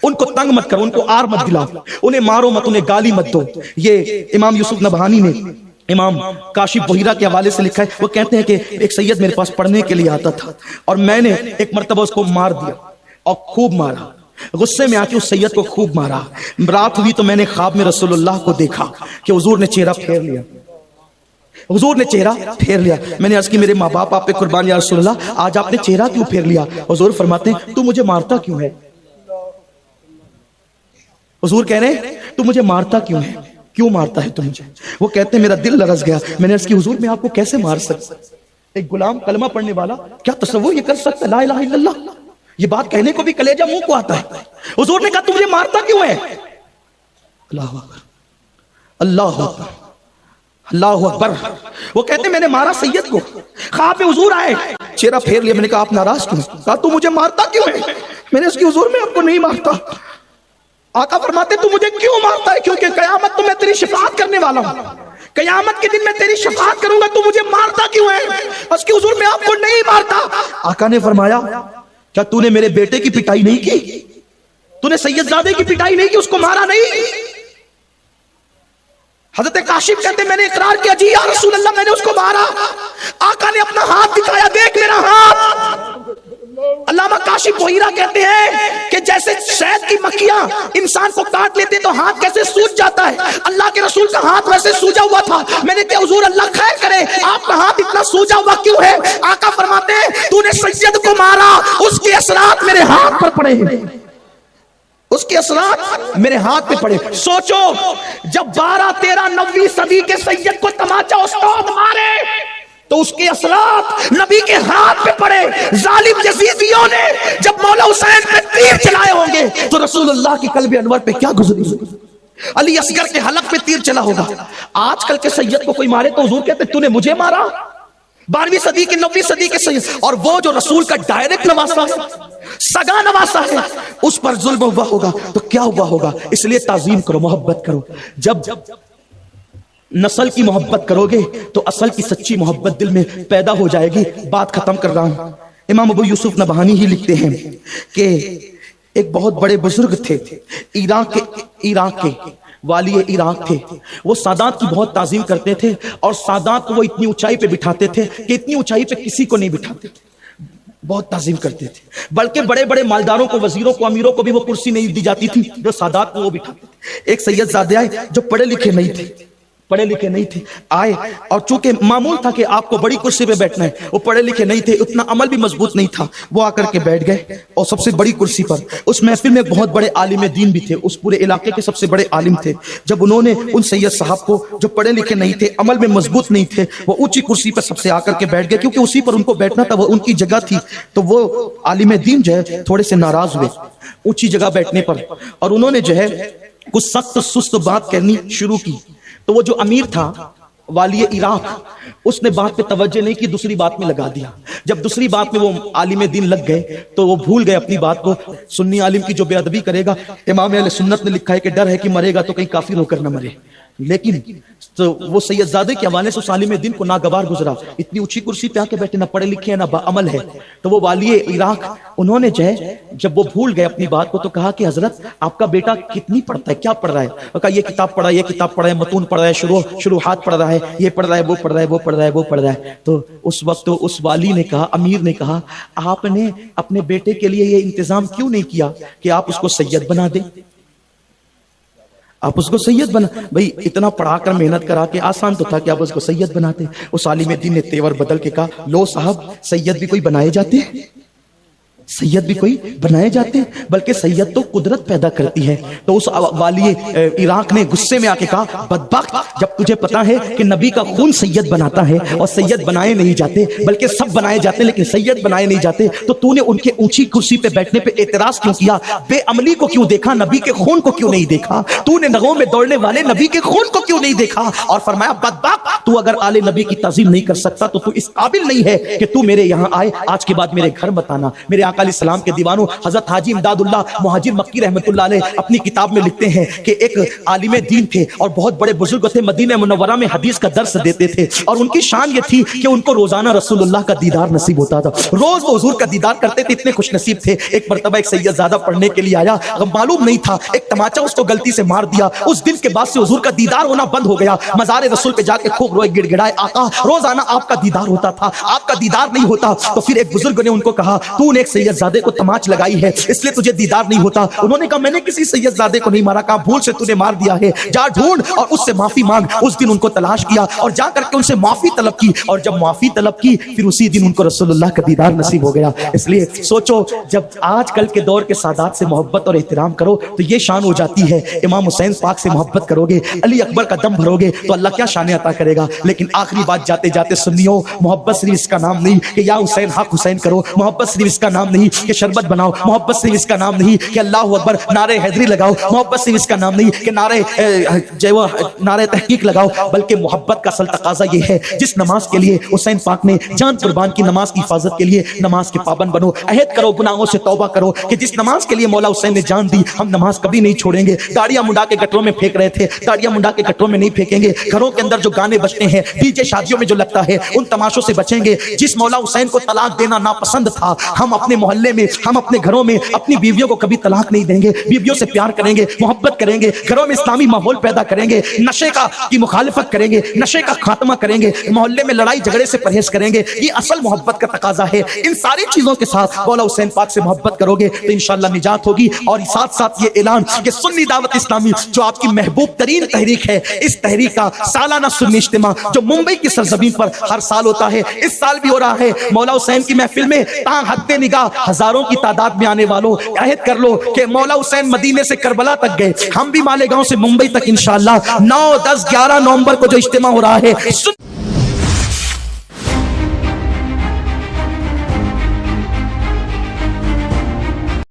ان کو تنگ مت کرو, ان کو آر مت دلاؤ, انہیں مارو مت, انہیں گالی مت دو. یہ امام یوسف نبہانی نے امام کاشف بحیرہ کے حوالے سے لکھا ہے. وہ کہتے ہیں کہ ایک سید میرے پاس پڑھنے کے لیے آتا تھا اور میں نے ایک مرتبہ اس کو مار دیا اور خوب مارا, غصے میں آ کے اس سید کو خوب مارا. رات ہوئی تو میں نے خواب میں رسول اللہ کو دیکھا کہ حضور نے چہرہ پھیر لیا, حضور نے چہرہ پھیر لیا. میں نے عرض کی میرے ماں باپ آپ پہ قربان یا رسول اللہ, آج آپ نے چہرہ کیوں پھیر لیا؟ حضور فرماتے ہیں تو مجھے مارتا کیوں ہے؟ حضور کہہ رہے ہیں تو مجھے مارتا کیوں ہے, کیوں مارتا ہے تو مجھے؟ وہ کہتے ہیں میرا دل لرز گیا. میں نے عرض کی حضور میں آپ کو کیسے مار سکتا؟ ایک غلام کلمہ پڑھنے والا کیا تصور یہ کر سکتا ہے لا الہ الا اللہ؟ یہ بات کہنے کو بھی کلیجہ منہ کو آتا ہے. حضور نے کہا تم مجھے مارتا کیوں ہے؟ اللہ اکبر اللہ اکبر اللہ اکبر. وہ کہتے میں نے مارا سید کو. خواب میں حضور آئے, چہرہ پھیر لیا. میں نے کہا آپ ناراض کیوں؟ کہا تو مجھے مارتا کیوں ہے؟ میں نے اس کی حضور میں آپ کو نہیں مارتا. آقا فرماتے تو مجھے کیوں مارتا ہے؟ کیونکہ قیامت تو میں تیری شفاعت کرنے والا ہوں, قیامت کے دن میں تیری شفاعت کروں گا, تو مجھے مارتا کیوں ہے؟ اس کی حضور میں آپ کو نہیں مارتا. آقا نے فرمایا کیا تو نے میرے بیٹے کی پٹائی نہیں کی؟ تو نے سید زادے کی پٹائی نہیں کی, اس کو مارا نہیں؟ حضرت کاشف کہتے میں نے اقرار کیا جی یا رسول اللہ میں نے اس کو مارا. آقا نے اپنا ہاتھ دکھایا, دیکھ میرا ہاتھ. علامہ کاشف بحیرہ کہتے ہیں کہ جیسے شہد کی مکھیاں انسان کو کاٹ لیتے تو ہاتھ کیسے سوج جاتا ہے, اللہ کے رسول کا ہاتھ ویسے سوجا ہوا تھا. میں نے کہا حضور اللہ خیر کرے, آپ کا ہاتھ اتنا سوجا ہوا کیوں ہے؟ آقا فرماتے ہیں تو نے سید کو مارا, اس کے اثرات میرے ہاتھ پر پڑے, اس کے اثرات میرے ہاتھ پہ پڑے. سوچو جب 12, 13, 9ویں صدی کے سید کو تماچا استاد مارے تو اس کے اثرات نبی کے ہاتھ پہ پڑے. ظالم یزیدیوں نے جب مولا حسین پہ تیر چلائے ہوں گے تو رسول اللہ کی قلب انور پہ کیا گزری ہوگی؟ علی اصغر کے حلق پہ تیر چلا ہوگا. آج کل کے سید کو کوئی مارے تو حضور کہتے تو نے مجھے مارا. 12ویں صدی کے 9ویں صدی کے سید, اور وہ جو رسول کا ڈائریکٹ نواسا سگا نواسا ہے اس پر ظلم ہوا ہوگا تو کیا ہوا ہوگا؟ اس لیے تعظیم کرو, محبت کرو. جب نسل کی محبت کرو گے تو اصل کی سچی محبت دل میں پیدا ہو جائے گی. بات ختم کر رہا ہوں. امام ابو یوسف نبہانی ہی لکھتے ہیں کہ ایک بہت بڑے بزرگ تھے, عراق کے والی عراق تھے. وہ سادات کی بہت تعظیم کرتے تھے اور سادات کو وہ اتنی اونچائی پہ بٹھاتے تھے کہ اتنی اونچائی پہ کسی کو نہیں بٹھاتے تھے, بہت تعظیم کرتے تھے. بلکہ بڑے بڑے مالداروں کو, وزیروں کو, امیروں کو بھی وہ کرسی نہیں دی جاتی تھی جو سادات کو وہ بٹھاتے تھے. ایک سید زادے آئے جو پڑھے لکھے نہیں تھے, آئے اور چونکہ معمول تھا کہ آپ کو بڑی کرسی پہ بیٹھنا ہے, وہ پڑھے لکھے نہیں تھے, اتنا عمل بھی مضبوط نہیں تھا. وہ آ کر کے بیٹھ گئے اور سب سے بڑی کرسی پر. اس محفل میں بہت بڑے عالم دین بھی تھے, اس پورے علاقے کے سب سے بڑے عالم تھے. جب انہوں نے ان سید صاحب کو جو پڑھے لکھے نہیں تھے, عمل میں مضبوط نہیں تھے, وہ اونچی کرسی پر سب سے آ کر کے بیٹھ گئے کیونکہ اسی پر ان کو بیٹھنا تھا, وہ ان کی جگہ تھی. تو وہ عالم دین جو ہے تھوڑے سے ناراض ہوئے اونچی جگہ بیٹھنے پر, اور انہوں نے جو ہے کچھ سخت سست بات کرنی شروع کی. تو وہ جو امیر تھا والی عراق, اس نے بات پہ توجہ نہیں کی, دوسری بات میں لگا دیا. جب دوسری بات میں وہ عالم دین لگ گئے تو وہ بھول گئے اپنی بات کو. سنی عالم کی جو بے ادبی کرے گا, امام اہل سنت نے لکھا ہے کہ ڈر ہے کہ مرے گا تو کہیں کافر ہو کر نہ مرے. لیکن تو وہ سید زادے کے حوالے سے اس عالم دین کو ناگوار گزرا. اتنی اونچی کرسی پہ آ کے بیٹھے, نہ پڑھے لکھے ہیں نہ باعمل ہے. تو وہ والی عراق انہوں نے جو ہے جب وہ بھول گئے اپنی بات کو تو کہا کہ حضرت آپ کا بیٹا کتنی پڑھتا ہے, کیا پڑھ رہا ہے؟ وہ کہا یہ کتاب پڑھا, یہ کتاب پڑھا ہے, متون پڑھ رہا ہے, شروحات پڑھ رہا ہے, یہ پڑھ رہا ہے, وہ پڑھ رہا ہے, وہ پڑھ رہا ہے, وہ پڑھ رہا ہے. تو اس وقت اس والی نے کہا, امیر نے کہا, آپ نے اپنے بیٹے کے لیے یہ انتظام کیوں نہیں کیا کہ آپ اس کو سید بنا دیں؟ آپ اس کو سید بنا, بھئی اتنا پڑھا کر محنت کرا کے آسان تو تھا کہ آپ اس کو سید بناتے. اس عالم دین نے تیور بدل کے کہا, لو صاحب سید بھی کوئی بنائے جاتے ہیں, سید بھی کوئی بنائے جاتے ہیں, بلکہ سید تو قدرت پیدا کرتی ہے. تو اس والی عراق نے غصے میں آ کے کہا, بدبخت, جب تجھے پتا ہے کہ نبی کا خون سید بناتا ہے اور سید بنائے نہیں جاتے بلکہ سب بنائے جاتے لیکن سید بنائے نہیں جاتے, تو تو نے ان کے اونچی کرسی پہ بیٹھنے پہ اعتراض کیوں کیا؟ بے عملی کو کیوں دیکھا, نبی کے خون کو کیوں نہیں دیکھا؟ تو نے نگوں میں دوڑنے والے نبی کے خون کو کیوں نہیں دیکھا؟ اور فرمایا, بدبخت, تو اگر آل نبی کی تعظیم نہیں کر سکتا تو اس قابل نہیں ہے کہ تو میرے یہاں آئے, آج کے بعد میرے گھر مت آنا. میرے آقا علیہ السلام کے دیوانوں, حضرت حاجی امداد اللہ مہاجر مکی رحمت اللہ علیہ اپنی کتاب میں لکھتے ہیں کہ ایک عالم دین تھے اور بہت بڑے بزرگ تھے, مدینہ منورہ میں حدیث کا درس دیتے تھے, اور ان کی شان یہ تھی کہ ان کو روزانہ رسول اللہ کا دیدار نصیب ہوتا تھا, روز وہ حضور کا دیدار کرتے تھے, اتنے خوش نصیب تھے. ایک مرتبہ ایک سید زادہ پڑھنے کے لیے آیا, معلوم نہیں تھا, ایک تماچا اس کو غلطی سے مار دیا. اس دن کے بعد سے حضور کا دیدار ہونا بند ہو گیا. مزار رسول پہ جا کے خوب روئے, گڑ گڑائے, آقا روزانہ آپ کا دیدار ہوتا تھا, آپ کا دیدار نہیں ہوتا. تو پھر ایک بزرگ نے ان کو کہا, تو نے ایک سید زادے کو تماچ لگائی ہے اس لیے تجھے دیدار نہیں ہوتا. انہوں نے کہا, میں نے کسی سید زادے کو نہیں مارا. کہا, بھول سے تو نے مار دیا ہے, جا ڈھونڈ اور اس سے معافی مانگ. اس دن ان کو تلاش کیا اور جا کر کے ان سے معافی طلب کی, اور جب معافی طلب کی پھر اسی دن ان کو رسول اللہ کا دیدار نصیب ہو گیا. اس لیے سوچو, جب آج کل کے دور کے سادات سے محبت اور احترام کرو تو یہ شان ہو جاتی ہے. امام حسین پاک سے محبت کرو گے, علی اکبر کا دم بھرو گے تو اللہ کیا شان عطا کرے گا. لیکن آخری بات جاتے جاتے سنیو، محبت صرف اس کا نام نہیں کہ یا حسین حق حسین کرو، محبت صرف اس کا نام نہیں کہ شربت بناؤ، محبت صرف اس کا نام نہیں کہ اللہ اکبر نعرہ حیدری لگاؤ، محبت صرف اس کا نام نہیں کہ نعرہ تحقیق لگاؤ، بلکہ محبت کا اصل تقاضا یہ ہے جس نماز کے لیے حسین پاک نے جان قربان کی، نماز کی حفاظت کے لیے نماز کے پابند بنو، عہد کرو، گناہوں سے توبہ کرو کہ جس نماز کے لیے مولا حسین نے جان دی ہم نماز کبھی نہیں چھوڑیں گے۔ داڑیاں منڈا کے گٹروں میں پھینک رہے تھے، داڑیاں منڈا کے گٹروں میں نہیں پھینکیں گے۔ گھروں کے اندر جو گانے بجتے ہیں، ڈی جے شادیوں میں جو لگتا ہے، ان تماشوں سے بچیں گے۔ جس مولا حسین کو طلاق دینا ناپسند تھا، ہم اپنے محلے میں، ہم اپنے گھروں میں اپنی بیویوں کو کبھی طلاق نہیں دیں گے، بیویوں سے پیار کریں گے، محبت کریں گے، گھروں میں اسلامی ماحول پیدا کریں گے، نشے کی مخالفت کریں گے، نشے کا خاتمہ کریں گے، محلے میں لڑائی جھگڑے سے پرہیز کریں گے۔ یہ اصل محبت کا تقاضا ہے۔ ان ساری چیزوں کے ساتھ مولا حسین پاک سے محبت کرو گے تو انشاءاللہ نجات ہوگی۔ اور ساتھ ساتھ یہ اعلان کہ سنی دعوت اسلامی جو آپ کی محبوب ترین تحریک ہے، اس تحریک کا سالانہ سنی اجتماع جو ممبئی کی سرزمین پر ہر سال ہوتا ہے، اس سال بھی ہو رہا ہے۔ مولا حسین کی محفل میں تاں حد نگاہ ہزاروں کی تعداد میں آنے والوں عہد کر لو کہ مولا حسین مدینے سے کربلا تک گئے، ہم بھی مالیگاؤں سے ممبئی تک انشاءاللہ 9، 10، 11 نومبر کو جو اجتماع ہو رہا ہے